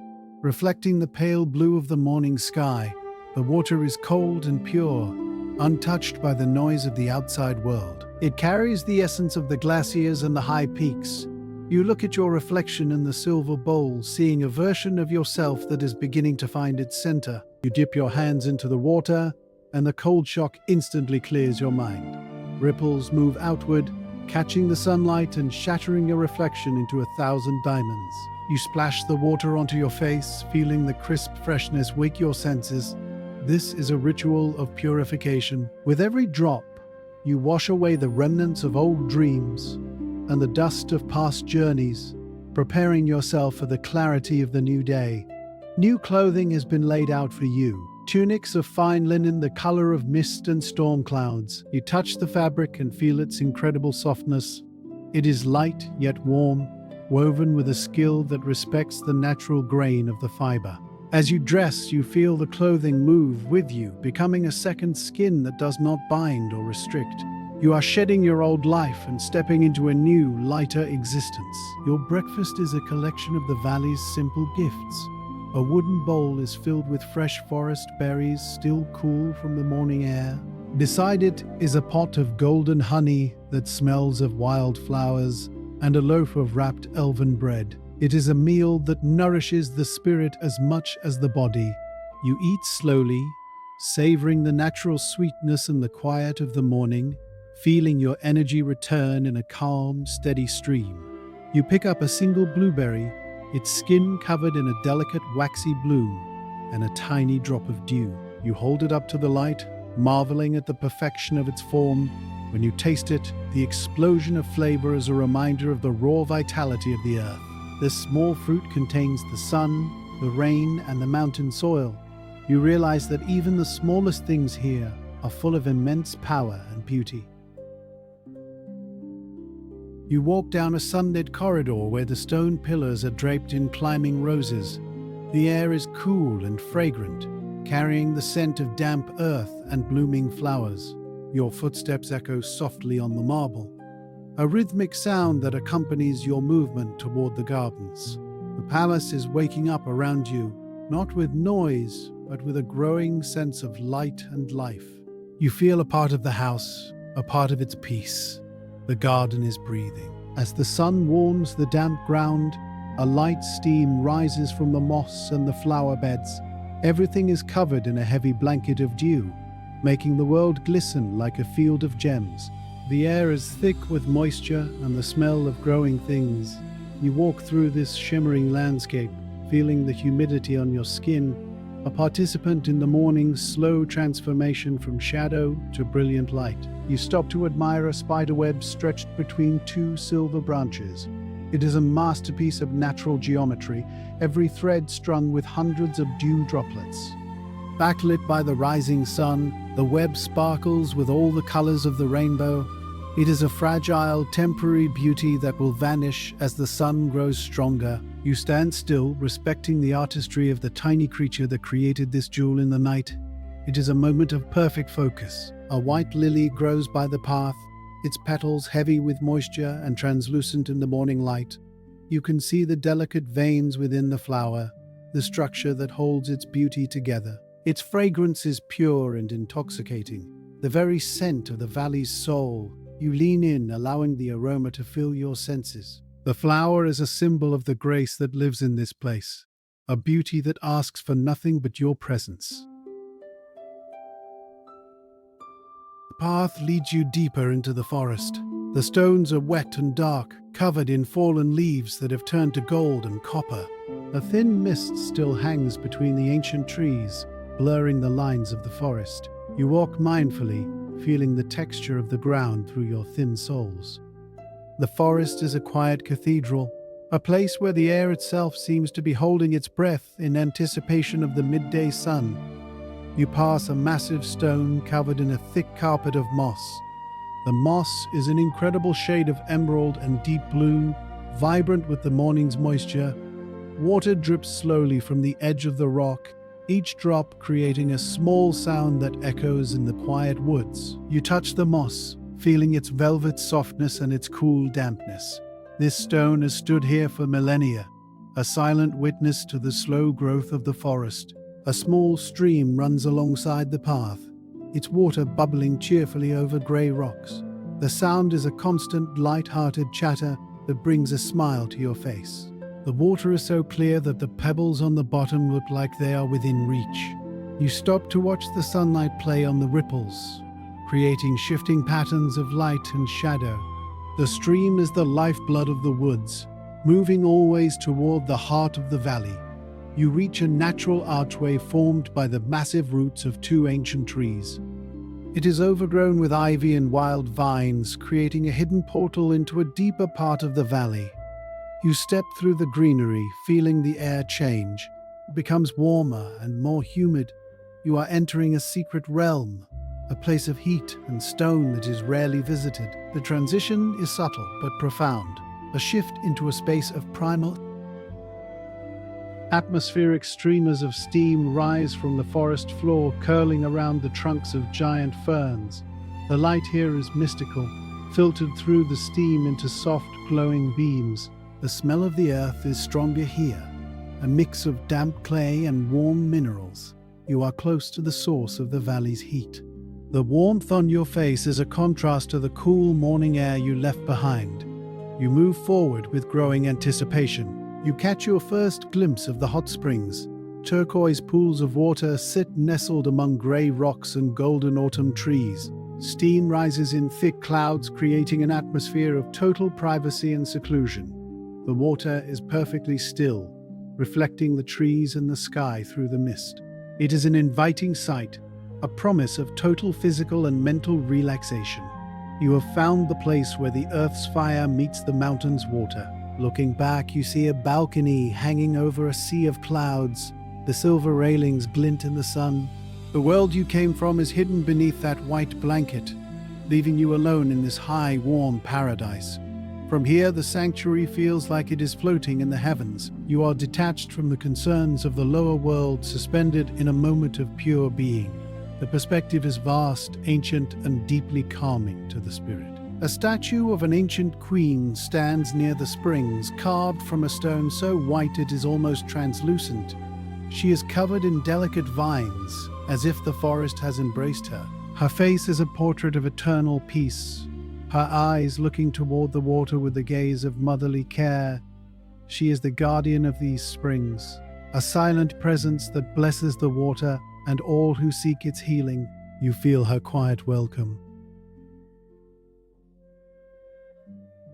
reflecting the pale blue of the morning sky. The water is cold and pure, untouched by the noise of the outside world. It carries the essence of the glaciers and the high peaks. You look at your reflection in the silver bowl, seeing a version of yourself that is beginning to find its center. You dip your hands into the water, and the cold shock instantly clears your mind. Ripples move outward, catching the sunlight and shattering your reflection into 1,000 diamonds. You splash the water onto your face, feeling the crisp freshness wake your senses. This is a ritual of purification. With every drop, you wash away the remnants of old dreams and the dust of past journeys, preparing yourself for the clarity of the new day. New clothing has been laid out for you. Tunics of fine linen, the color of mist and storm clouds. You touch the fabric and feel its incredible softness. It is light yet warm, woven with a skill that respects the natural grain of the fiber. As you dress, you feel the clothing move with you, becoming a second skin that does not bind or restrict. You are shedding your old life and stepping into a new, lighter existence. Your breakfast is a collection of the valley's simple gifts. A wooden bowl is filled with fresh forest berries, still cool from the morning air. Beside it is a pot of golden honey that smells of wildflowers, and a loaf of wrapped elven bread. It is a meal that nourishes the spirit as much as the body. You eat slowly, savoring the natural sweetness and the quiet of the morning, feeling your energy return in a calm, steady stream. You pick up a single blueberry, its skin covered in a delicate waxy bloom, and a tiny drop of dew. You hold it up to the light, marveling at the perfection of its form. When you taste it, the explosion of flavor is a reminder of the raw vitality of the earth. This small fruit contains the sun, the rain, and the mountain soil. You realize that even the smallest things here are full of immense power and beauty. You walk down a sunlit corridor where the stone pillars are draped in climbing roses. The air is cool and fragrant, carrying the scent of damp earth and blooming flowers. Your footsteps echo softly on the marble, a rhythmic sound that accompanies your movement toward the gardens. The palace is waking up around you, not with noise, but with a growing sense of light and life. You feel a part of the house, a part of its peace. The garden is breathing. As the sun warms the damp ground, a light steam rises from the moss and the flower beds. Everything is covered in a heavy blanket of dew, making the world glisten like a field of gems. The air is thick with moisture and the smell of growing things. You walk through this shimmering landscape, feeling the humidity on your skin, a participant in the morning's slow transformation from shadow to brilliant light. You stop to admire a spiderweb stretched between two silver branches. It is a masterpiece of natural geometry, every thread strung with hundreds of dew droplets. Backlit by the rising sun, the web sparkles with all the colors of the rainbow. It is a fragile, temporary beauty that will vanish as the sun grows stronger. You stand still, respecting the artistry of the tiny creature that created this jewel in the night. It is a moment of perfect focus. A white lily grows by the path, its petals heavy with moisture and translucent in the morning light. You can see the delicate veins within the flower, the structure that holds its beauty together. Its fragrance is pure and intoxicating, the very scent of the valley's soul. You lean in, allowing the aroma to fill your senses. The flower is a symbol of the grace that lives in this place, a beauty that asks for nothing but your presence. The path leads you deeper into the forest. The stones are wet and dark, covered in fallen leaves that have turned to gold and copper. A thin mist still hangs between the ancient trees, blurring the lines of the forest. You walk mindfully, feeling the texture of the ground through your thin soles. The forest is a quiet cathedral, a place where the air itself seems to be holding its breath in anticipation of the midday sun. You pass a massive stone covered in a thick carpet of moss. The moss is an incredible shade of emerald and deep blue, vibrant with the morning's moisture. Water drips slowly from the edge of the rock, each drop creating a small sound that echoes in the quiet woods. You touch the moss, feeling its velvet softness and its cool dampness. This stone has stood here for millennia, a silent witness to the slow growth of the forest. A small stream runs alongside the path, its water bubbling cheerfully over grey rocks. The sound is a constant, light-hearted chatter that brings a smile to your face. The water is so clear that the pebbles on the bottom look like they are within reach. You stop to watch the sunlight play on the ripples, creating shifting patterns of light and shadow. The stream is the lifeblood of the woods, moving always toward the heart of the valley. You reach a natural archway formed by the massive roots of two ancient trees. It is overgrown with ivy and wild vines, creating a hidden portal into a deeper part of the valley. You step through the greenery, feeling the air change. It becomes warmer and more humid. You are entering a secret realm, a place of heat and stone that is rarely visited. The transition is subtle but profound, a shift into a space of primal. Atmospheric streamers of steam rise from the forest floor, curling around the trunks of giant ferns. The light here is mystical, filtered through the steam into soft, glowing beams. The smell of the earth is stronger here, a mix of damp clay and warm minerals. You are close to the source of the valley's heat. The warmth on your face is a contrast to the cool morning air you left behind. You move forward with growing anticipation. You catch your first glimpse of the hot springs, turquoise pools of water sit nestled among grey rocks and golden autumn trees. Steam rises in thick clouds, creating an atmosphere of total privacy and seclusion. The water is perfectly still, reflecting the trees and the sky through the mist. It is an inviting sight, a promise of total physical and mental relaxation. You have found the place where the earth's fire meets the mountain's water. Looking back, you see a balcony hanging over a sea of clouds. The silver railings glint in the sun. The world you came from is hidden beneath that white blanket, leaving you alone in this high, warm paradise. From here, the sanctuary feels like it is floating in the heavens. You are detached from the concerns of the lower world, suspended in a moment of pure being. The perspective is vast, ancient, and deeply calming to the spirit. A statue of an ancient queen stands near the springs, carved from a stone so white it is almost translucent. She is covered in delicate vines, as if the forest has embraced her. Her face is a portrait of eternal peace, her eyes looking toward the water with the gaze of motherly care. She is the guardian of these springs, a silent presence that blesses the water and all who seek its healing. You feel her quiet welcome.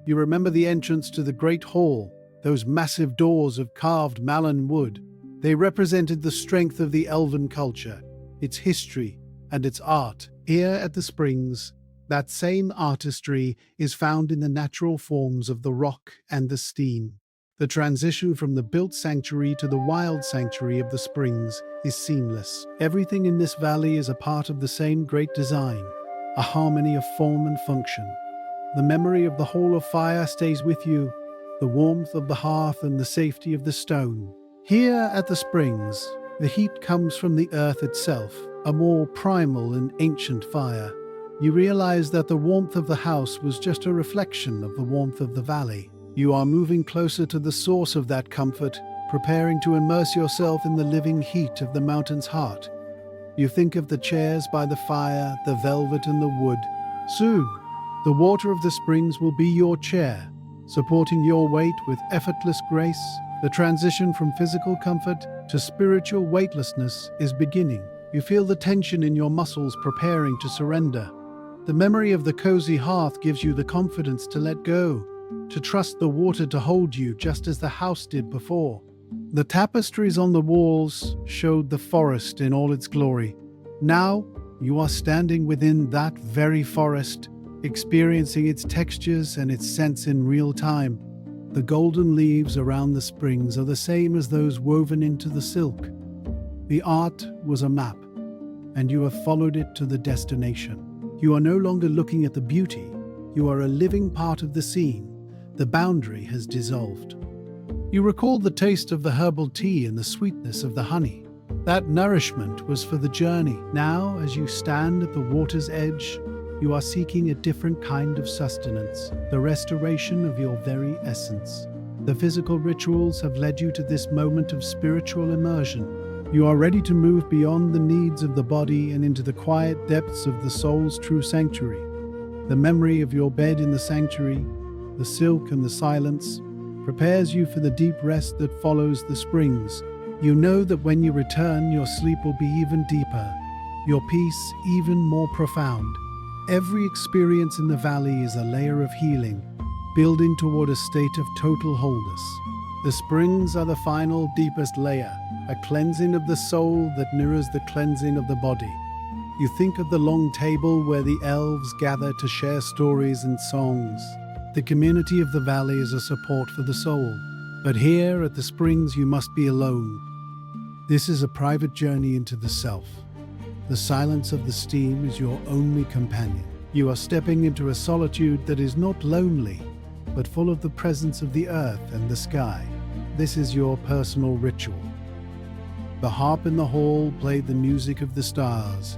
You remember the entrance to the great hall, those massive doors of carved mallorn-wood. They represented the strength of the Elven culture, its history, and its art. Here at the springs, that same artistry is found in the natural forms of the rock and the steam. The transition from the built sanctuary to the wild sanctuary of the springs is seamless. Everything in this valley is a part of the same great design, a harmony of form and function. The memory of the Hall of Fire stays with you, the warmth of the hearth and the safety of the stone. Here at the springs, the heat comes from the earth itself, a more primal and ancient fire. You realize that the warmth of the house was just a reflection of the warmth of the valley. You are moving closer to the source of that comfort, preparing to immerse yourself in the living heat of the mountain's heart. You think of the chairs by the fire, the velvet and the wood. Soon, the water of the springs will be your chair, supporting your weight with effortless grace. The transition from physical comfort to spiritual weightlessness is beginning. You feel the tension in your muscles preparing to surrender. The memory of the cozy hearth gives you the confidence to let go, to trust the water to hold you just as the house did before. The tapestries on the walls showed the forest in all its glory. Now, you are standing within that very forest, experiencing its textures and its scents in real time. The golden leaves around the springs are the same as those woven into the silk. The art was a map, and you have followed it to the destination. You are no longer looking at the beauty. You are a living part of the scene. The boundary has dissolved. You recall the taste of the herbal tea and the sweetness of the honey. That nourishment was for the journey. Now, as you stand at the water's edge, you are seeking a different kind of sustenance, the restoration of your very essence. The physical rituals have led you to this moment of spiritual immersion. You are ready to move beyond the needs of the body and into the quiet depths of the soul's true sanctuary. The memory of your bed in the sanctuary, the silk and the silence, prepares you for the deep rest that follows the springs. You know that when you return, your sleep will be even deeper, your peace even more profound. Every experience in the valley is a layer of healing, building toward a state of total wholeness. The springs are the final, deepest layer, a cleansing of the soul that mirrors the cleansing of the body. You think of the long table where the elves gather to share stories and songs. The community of the valley is a support for the soul. But here at the springs, you must be alone. This is a private journey into the self. The silence of the steam is your only companion. You are stepping into a solitude that is not lonely, but full of the presence of the earth and the sky. This is your personal ritual. The harp in the hall played the music of the stars.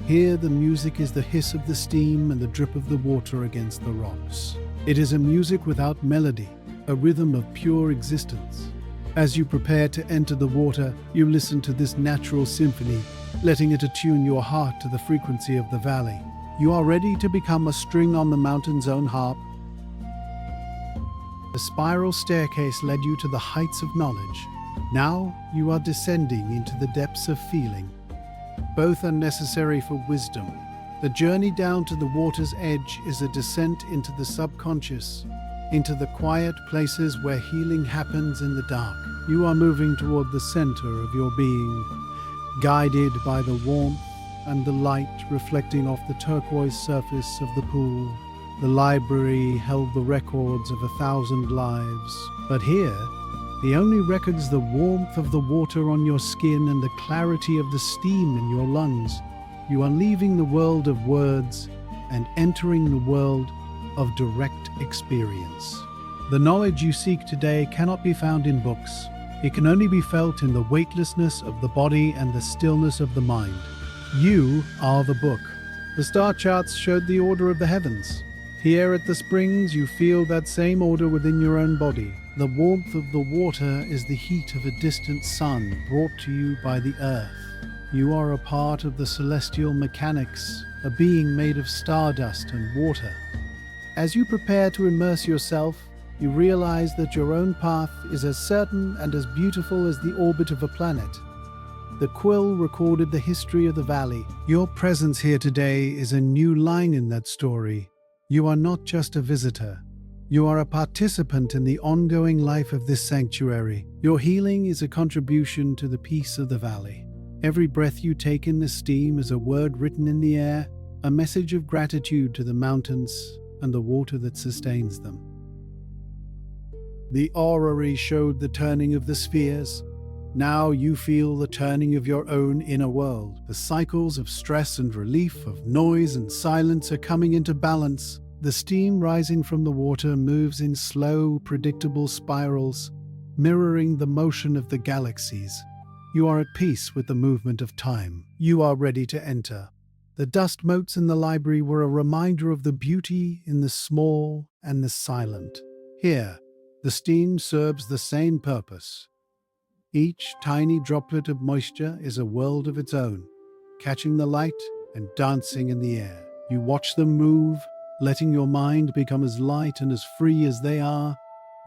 Here the music is the hiss of the steam and the drip of the water against the rocks. It is a music without melody, a rhythm of pure existence. As you prepare to enter the water, you listen to this natural symphony, letting it attune your heart to the frequency of the valley. You are ready to become a string on the mountain's own harp. The spiral staircase led you to the heights of knowledge, Now you are descending into the depths of feeling. Both are necessary for wisdom. The journey down to the water's edge is a descent into the subconscious, into the quiet places where healing happens in the dark. You are moving toward the center of your being, guided by the warmth and the light reflecting off the turquoise surface of the pool. The library held the records of 1,000 lives, but here, the only records the warmth of the water on your skin and the clarity of the steam in your lungs. You are leaving the world of words and entering the world of direct experience. The knowledge you seek today cannot be found in books. It can only be felt in the weightlessness of the body and the stillness of the mind. You are the book. The star charts showed the order of the heavens. Here at the springs, you feel that same order within your own body. The warmth of the water is the heat of a distant sun brought to you by the earth. You are a part of the celestial mechanics, a being made of stardust and water. As you prepare to immerse yourself, you realize that your own path is as certain and as beautiful as the orbit of a planet. The quill recorded the history of the valley. Your presence here today is a new line in that story. You are not just a visitor. You are a participant in the ongoing life of this sanctuary. Your healing is a contribution to the peace of the valley. Every breath you take in the steam is a word written in the air, a message of gratitude to the mountains and the water that sustains them. The orrery showed the turning of the spheres. Now you feel the turning of your own inner world. The cycles of stress and relief, of noise and silence are coming into balance. The steam rising from the water moves in slow, predictable spirals, mirroring the motion of the galaxies. You are at peace with the movement of time. You are ready to enter. The dust motes in the library were a reminder of the beauty in the small and the silent. Here, the steam serves the same purpose. Each tiny droplet of moisture is a world of its own, catching the light and dancing in the air. You watch them move, letting your mind become as light and as free as they are.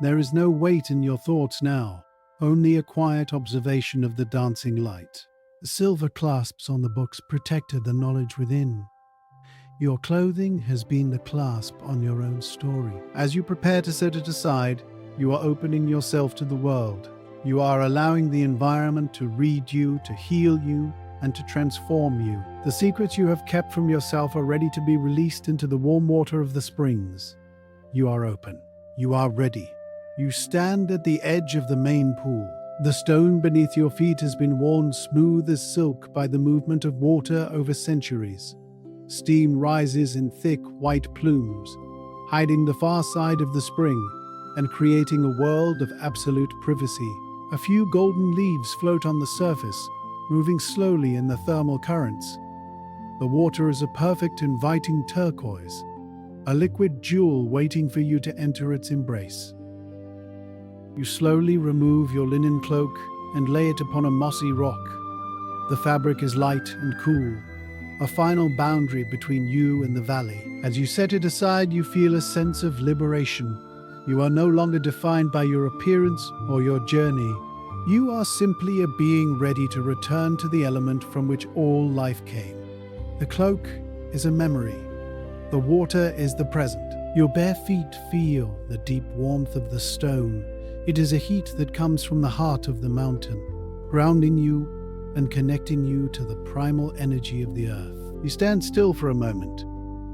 There is no weight in your thoughts now, only a quiet observation of the dancing light. The silver clasps on the books protected the knowledge within. Your clothing has been the clasp on your own story. As you prepare to set it aside, you are opening yourself to the world. You are allowing the environment to read you, to heal you, and to transform you. The secrets you have kept from yourself are ready to be released into the warm water of the springs. You are open. You are ready. You stand at the edge of the main pool. The stone beneath your feet has been worn smooth as silk by the movement of water over centuries. Steam rises in thick white plumes, hiding the far side of the spring and creating a world of absolute privacy. A few golden leaves float on the surface, moving slowly in the thermal currents. The water is a perfect inviting turquoise, a liquid jewel waiting for you to enter its embrace. You slowly remove your linen cloak and lay it upon a mossy rock. The fabric is light and cool, a final boundary between you and the valley. As you set it aside, you feel a sense of liberation. You are no longer defined by your appearance or your journey. You are simply a being ready to return to the element from which all life came. The cloak is a memory. The water is the present. Your bare feet feel the deep warmth of the stone. It is a heat that comes from the heart of the mountain, grounding you and connecting you to the primal energy of the earth. You stand still for a moment,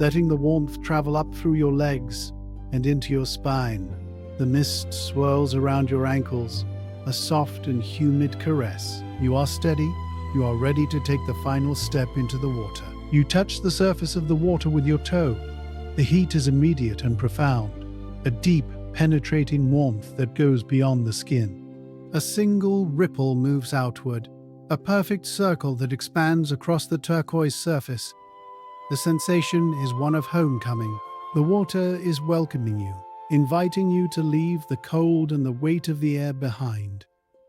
letting the warmth travel up through your legs and into your spine. The mist swirls around your ankles, a soft and humid caress. You are steady. You are ready to take the final step into the water. You touch the surface of the water with your toe. The heat is immediate and profound, a deep, penetrating warmth that goes beyond the skin. A single ripple moves outward, a perfect circle that expands across the turquoise surface. The sensation is one of homecoming. The water is welcoming you, inviting you to leave the cold and the weight of the air behind.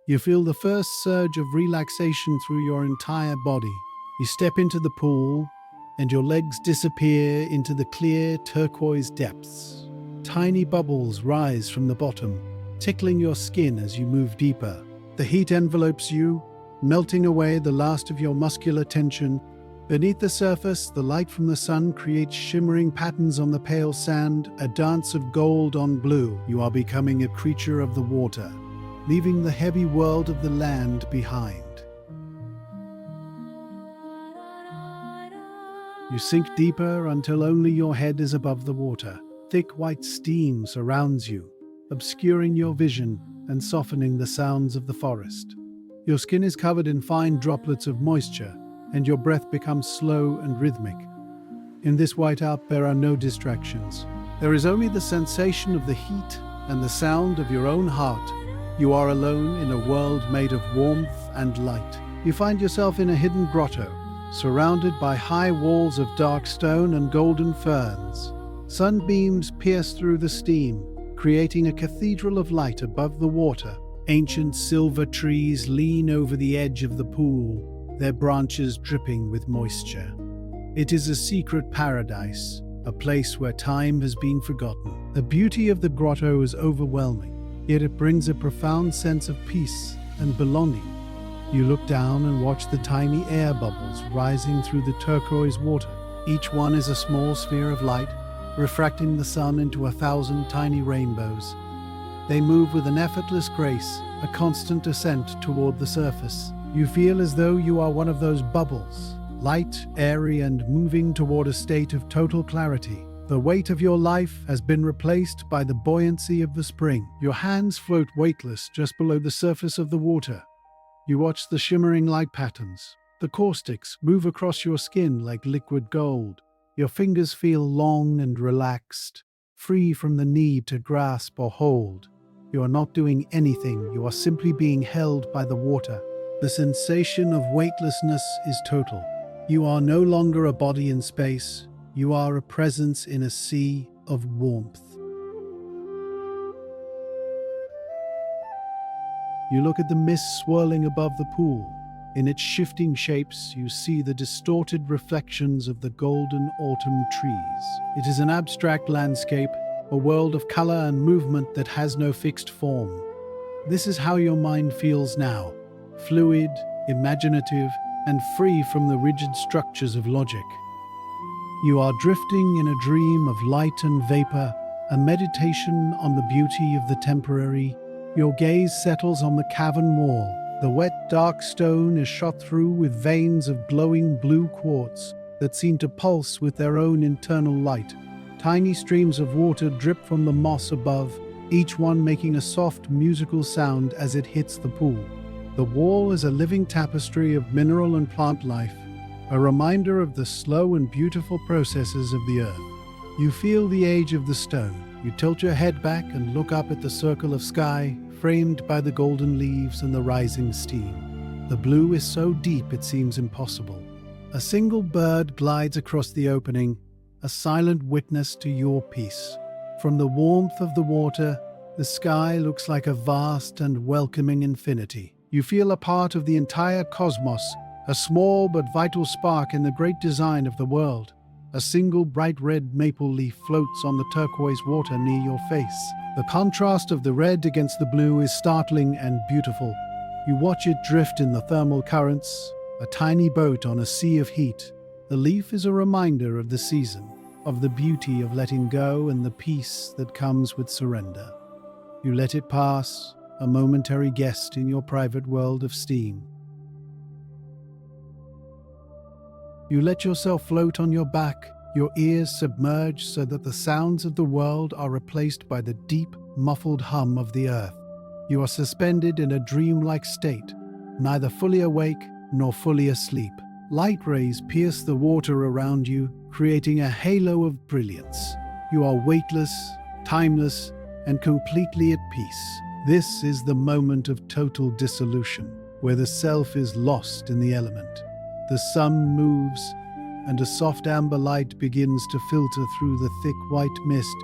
You feel the first surge of relaxation through your entire body. You step into the pool, and your legs disappear into the clear turquoise depths. Tiny bubbles rise from the bottom, tickling your skin as you move deeper. The heat envelopes you, melting away the last of your muscular tension. Beneath the surface, the light from the sun creates shimmering patterns on the pale sand, a dance of gold on blue. You are becoming a creature of the water, leaving the heavy world of the land behind. You sink deeper until only your head is above the water. Thick white steam surrounds you, obscuring your vision and softening the sounds of the forest. Your skin is covered in fine droplets of moisture, and your breath becomes slow and rhythmic. In this whiteout, there are no distractions. There is only the sensation of the heat and the sound of your own heart. You are alone in a world made of warmth and light. You find yourself in a hidden grotto, surrounded by high walls of dark stone and golden ferns. Sunbeams pierce through the steam, creating a cathedral of light above the water. Ancient silver trees lean over the edge of the pool, their branches dripping with moisture. It is a secret paradise, a place where time has been forgotten. The beauty of the grotto is overwhelming, yet it brings a profound sense of peace and belonging. You look down and watch the tiny air bubbles rising through the turquoise water. Each one is a small sphere of light, refracting the sun into 1,000 tiny rainbows. They move with an effortless grace, a constant ascent toward the surface. You feel as though you are one of those bubbles, light, airy, and moving toward a state of total clarity. The weight of your life has been replaced by the buoyancy of the spring. Your hands float weightless just below the surface of the water. You watch the shimmering light patterns. The caustics move across your skin like liquid gold. Your fingers feel long and relaxed, free from the need to grasp or hold. You are not doing anything, you are simply being held by the water. The sensation of weightlessness is total. You are no longer a body in space, you are a presence in a sea of warmth. You look at the mist swirling above the pool. In its shifting shapes, you see the distorted reflections of the golden autumn trees. It is an abstract landscape, a world of color and movement that has no fixed form. This is how your mind feels now, fluid, imaginative, and free from the rigid structures of logic. You are drifting in a dream of light and vapor, a meditation on the beauty of the temporary. Your gaze settles on the cavern wall. The wet, dark stone is shot through with veins of glowing blue quartz that seem to pulse with their own internal light. Tiny streams of water drip from the moss above, each one making a soft musical sound as it hits the pool. The wall is a living tapestry of mineral and plant life, a reminder of the slow and beautiful processes of the earth. You feel the age of the stone. You tilt your head back and look up at the circle of sky, framed by the golden leaves and the rising steam. The blue is so deep it seems impossible. A single bird glides across the opening, a silent witness to your peace. From the warmth of the water, the sky looks like a vast and welcoming infinity. You feel a part of the entire cosmos, a small but vital spark in the great design of the world. A single bright red maple leaf floats on the turquoise water near your face. The contrast of the red against the blue is startling and beautiful. You watch it drift in the thermal currents, a tiny boat on a sea of heat. The leaf is a reminder of the season, of the beauty of letting go and the peace that comes with surrender. You let it pass, a momentary guest in your private world of steam. You let yourself float on your back, your ears submerged so that the sounds of the world are replaced by the deep, muffled hum of the earth. You are suspended in a dreamlike state, neither fully awake nor fully asleep. Light rays pierce the water around you, creating a halo of brilliance. You are weightless, timeless, and completely at peace. This is the moment of total dissolution, where the self is lost in the element. The sun moves, and a soft amber light begins to filter through the thick white mist,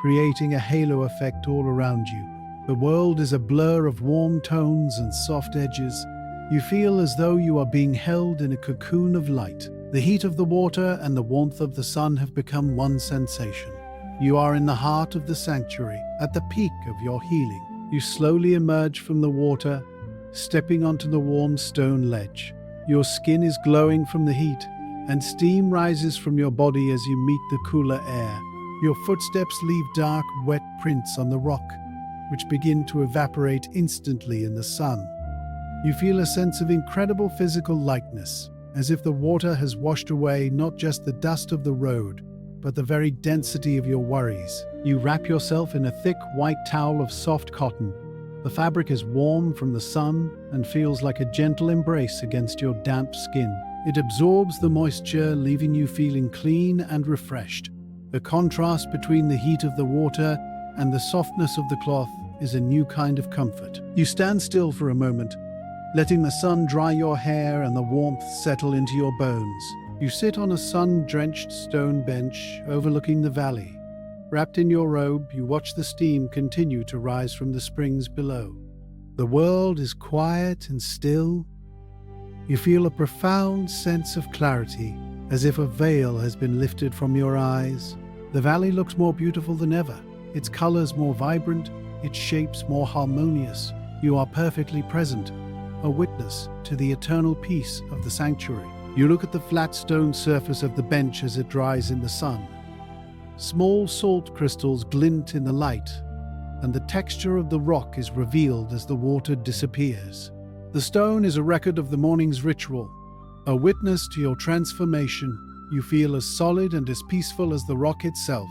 creating a halo effect all around you. The world is a blur of warm tones and soft edges. You feel as though you are being held in a cocoon of light. The heat of the water and the warmth of the sun have become one sensation. You are in the heart of the sanctuary, at the peak of your healing. You slowly emerge from the water, stepping onto the warm stone ledge. Your skin is glowing from the heat, and steam rises from your body as you meet the cooler air. Your footsteps leave dark, wet prints on the rock, which begin to evaporate instantly in the sun. You feel a sense of incredible physical lightness, as if the water has washed away not just the dust of the road, but the very density of your worries. You wrap yourself in a thick white towel of soft cotton. The fabric is warm from the sun and feels like a gentle embrace against your damp skin. It absorbs the moisture, leaving you feeling clean and refreshed. The contrast between the heat of the water and the softness of the cloth is a new kind of comfort. You stand still for a moment, letting the sun dry your hair and the warmth settle into your bones. You sit on a sun-drenched stone bench overlooking the valley. Wrapped in your robe, you watch the steam continue to rise from the springs below. The world is quiet and still. You feel a profound sense of clarity, as if a veil has been lifted from your eyes. The valley looks more beautiful than ever, its colors more vibrant, its shapes more harmonious. You are perfectly present, a witness to the eternal peace of the sanctuary. You look at the flat stone surface of the bench as it dries in the sun. Small salt crystals glint in the light, and the texture of the rock is revealed as the water disappears. The stone is a record of the morning's ritual, a witness to your transformation. You feel as solid and as peaceful as the rock itself.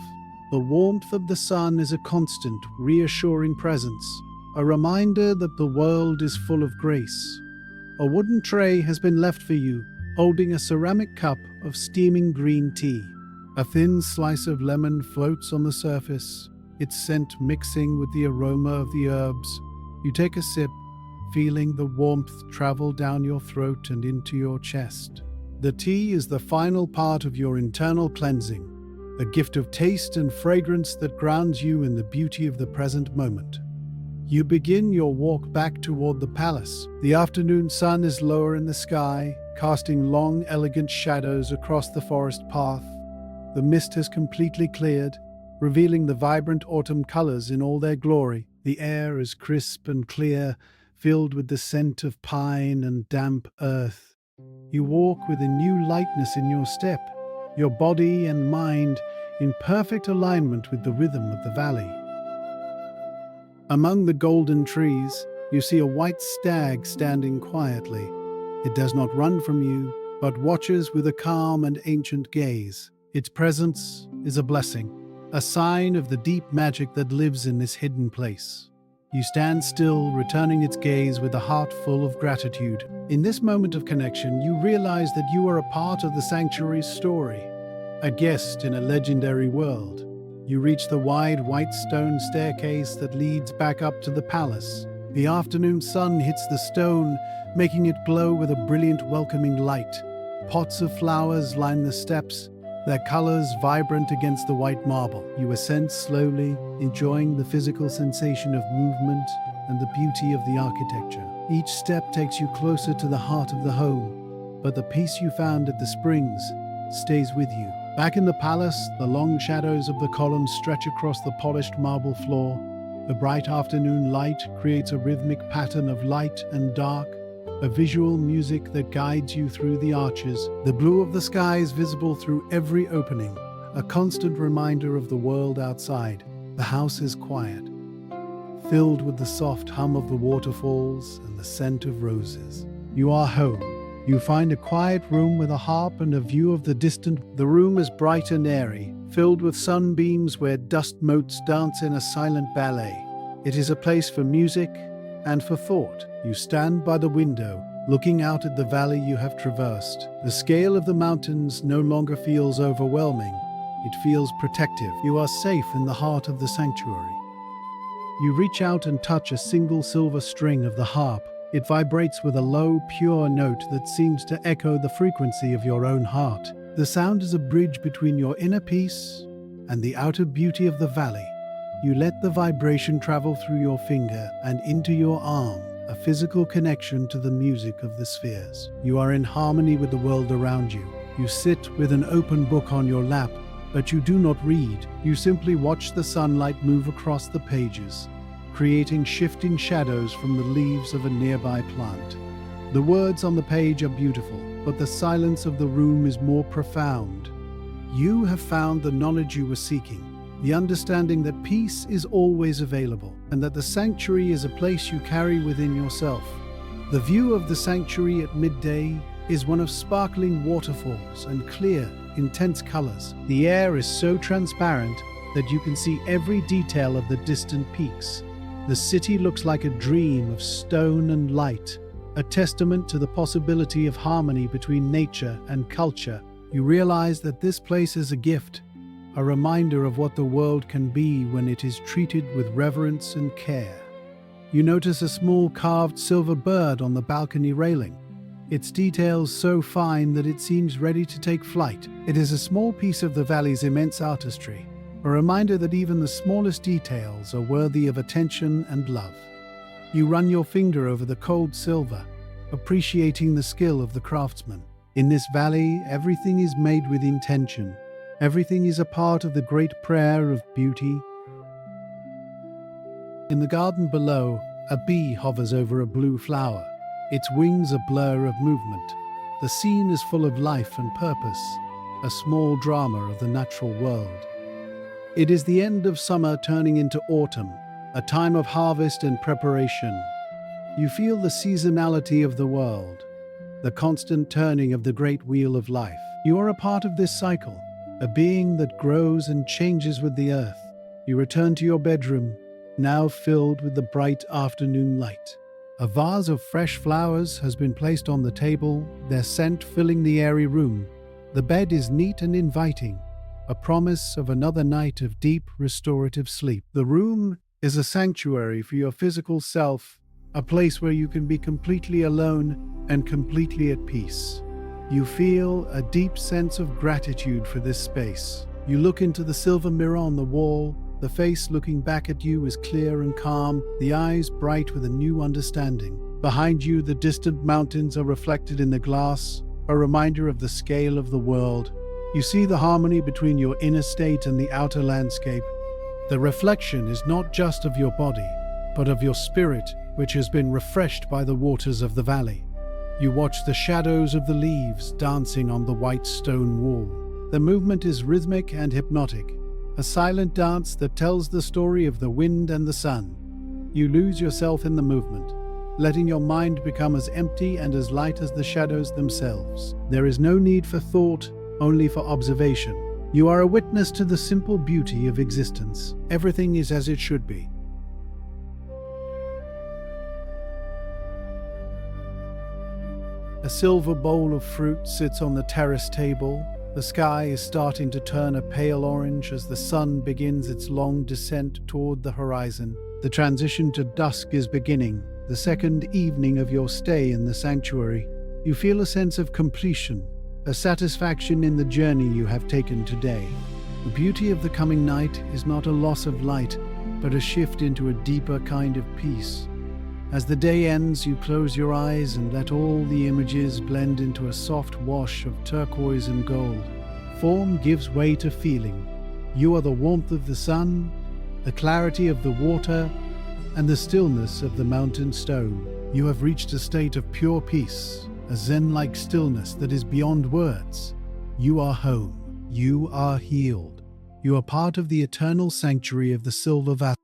The warmth of the sun is a constant, reassuring presence, a reminder that the world is full of grace. A wooden tray has been left for you, holding a ceramic cup of steaming green tea. A thin slice of lemon floats on the surface, its scent mixing with the aroma of the herbs. You take a sip, feeling the warmth travel down your throat and into your chest. The tea is the final part of your internal cleansing, a gift of taste and fragrance that grounds you in the beauty of the present moment. You begin your walk back toward the palace. The afternoon sun is lower in the sky, casting long, elegant shadows across the forest path. The mist has completely cleared, revealing the vibrant autumn colors in all their glory. The air is crisp and clear, filled with the scent of pine and damp earth. You walk with a new lightness in your step, your body and mind in perfect alignment with the rhythm of the valley. Among the golden trees, you see a white stag standing quietly. It does not run from you, but watches with a calm and ancient gaze. Its presence is a blessing, a sign of the deep magic that lives in this hidden place. You stand still, returning its gaze with a heart full of gratitude. In this moment of connection, you realize that you are a part of the sanctuary's story, a guest in a legendary world. You reach the wide white stone staircase that leads back up to the palace. The afternoon sun hits the stone, making it glow with a brilliant, welcoming light. Pots of flowers line the steps, their colors vibrant against the white marble. You ascend slowly, enjoying the physical sensation of movement and the beauty of the architecture. Each step takes you closer to the heart of the home, but the peace you found at the springs stays with you. Back in the palace, the long shadows of the columns stretch across the polished marble floor. The bright afternoon light creates a rhythmic pattern of light and dark, a visual music that guides you through the arches. The blue of the sky is visible through every opening, a constant reminder of the world outside. The house is quiet, filled with the soft hum of the waterfalls and the scent of roses. You are home. You find a quiet room with a harp and a view of the distant. The room is bright and airy, filled with sunbeams where dust motes dance in a silent ballet. It is a place for music and for thought. You stand by the window, looking out at the valley you have traversed. The scale of the mountains no longer feels overwhelming. It feels protective. You are safe in the heart of the sanctuary. You reach out and touch a single silver string of the harp. It vibrates with a low, pure note that seems to echo the frequency of your own heart. The sound is a bridge between your inner peace and the outer beauty of the valley. You let the vibration travel through your finger and into your arm, a physical connection to the music of the spheres. You are in harmony with the world around you. You sit with an open book on your lap, but you do not read. You simply watch the sunlight move across the pages, creating shifting shadows from the leaves of a nearby plant. The words on the page are beautiful, but the silence of the room is more profound. You have found the knowledge you were seeking, the understanding that peace is always available, and that the sanctuary is a place you carry within yourself. The view of the sanctuary at midday is one of sparkling waterfalls and clear, intense colors. The air is so transparent that you can see every detail of the distant peaks. The city looks like a dream of stone and light, a testament to the possibility of harmony between nature and culture. You realize that this place is a gift, a reminder of what the world can be when it is treated with reverence and care. You notice a small carved silver bird on the balcony railing, its details so fine that it seems ready to take flight. It is a small piece of the valley's immense artistry, a reminder that even the smallest details are worthy of attention and love. You run your finger over the cold silver, appreciating the skill of the craftsman. In this valley, everything is made with intention. Everything is a part of the great prayer of beauty. In the garden below, a bee hovers over a blue flower, its wings a blur of movement. The scene is full of life and purpose, a small drama of the natural world. It is the end of summer turning into autumn, a time of harvest and preparation. You feel the seasonality of the world, the constant turning of the great wheel of life. You are a part of this cycle, a being that grows and changes with the earth. You return to your bedroom, now filled with the bright afternoon light. A vase of fresh flowers has been placed on the table, their scent filling the airy room. The bed is neat and inviting, a promise of another night of deep, restorative sleep. The room is a sanctuary for your physical self, a place where you can be completely alone and completely at peace. You feel a deep sense of gratitude for this space. You look into the silver mirror on the wall. The face looking back at you is clear and calm, the eyes bright with a new understanding. Behind you, the distant mountains are reflected in the glass, a reminder of the scale of the world. You see the harmony between your inner state and the outer landscape. The reflection is not just of your body, but of your spirit, which has been refreshed by the waters of the valley. You watch the shadows of the leaves dancing on the white stone wall. The movement is rhythmic and hypnotic, a silent dance that tells the story of the wind and the sun. You lose yourself in the movement, letting your mind become as empty and as light as the shadows themselves. There is no need for thought, only for observation. You are a witness to the simple beauty of existence. Everything is as it should be. A silver bowl of fruit sits on the terrace table. The sky is starting to turn a pale orange as the sun begins its long descent toward the horizon. The transition to dusk is beginning, the second evening of your stay in the sanctuary. You feel a sense of completion, a satisfaction in the journey you have taken today. The beauty of the coming night is not a loss of light, but a shift into a deeper kind of peace. As the day ends, you close your eyes and let all the images blend into a soft wash of turquoise and gold. Form gives way to feeling. You are the warmth of the sun, the clarity of the water, and the stillness of the mountain stone. You have reached a state of pure peace, a zen-like stillness that is beyond words. You are home. You are healed. You are part of the eternal sanctuary of the Silver Valley.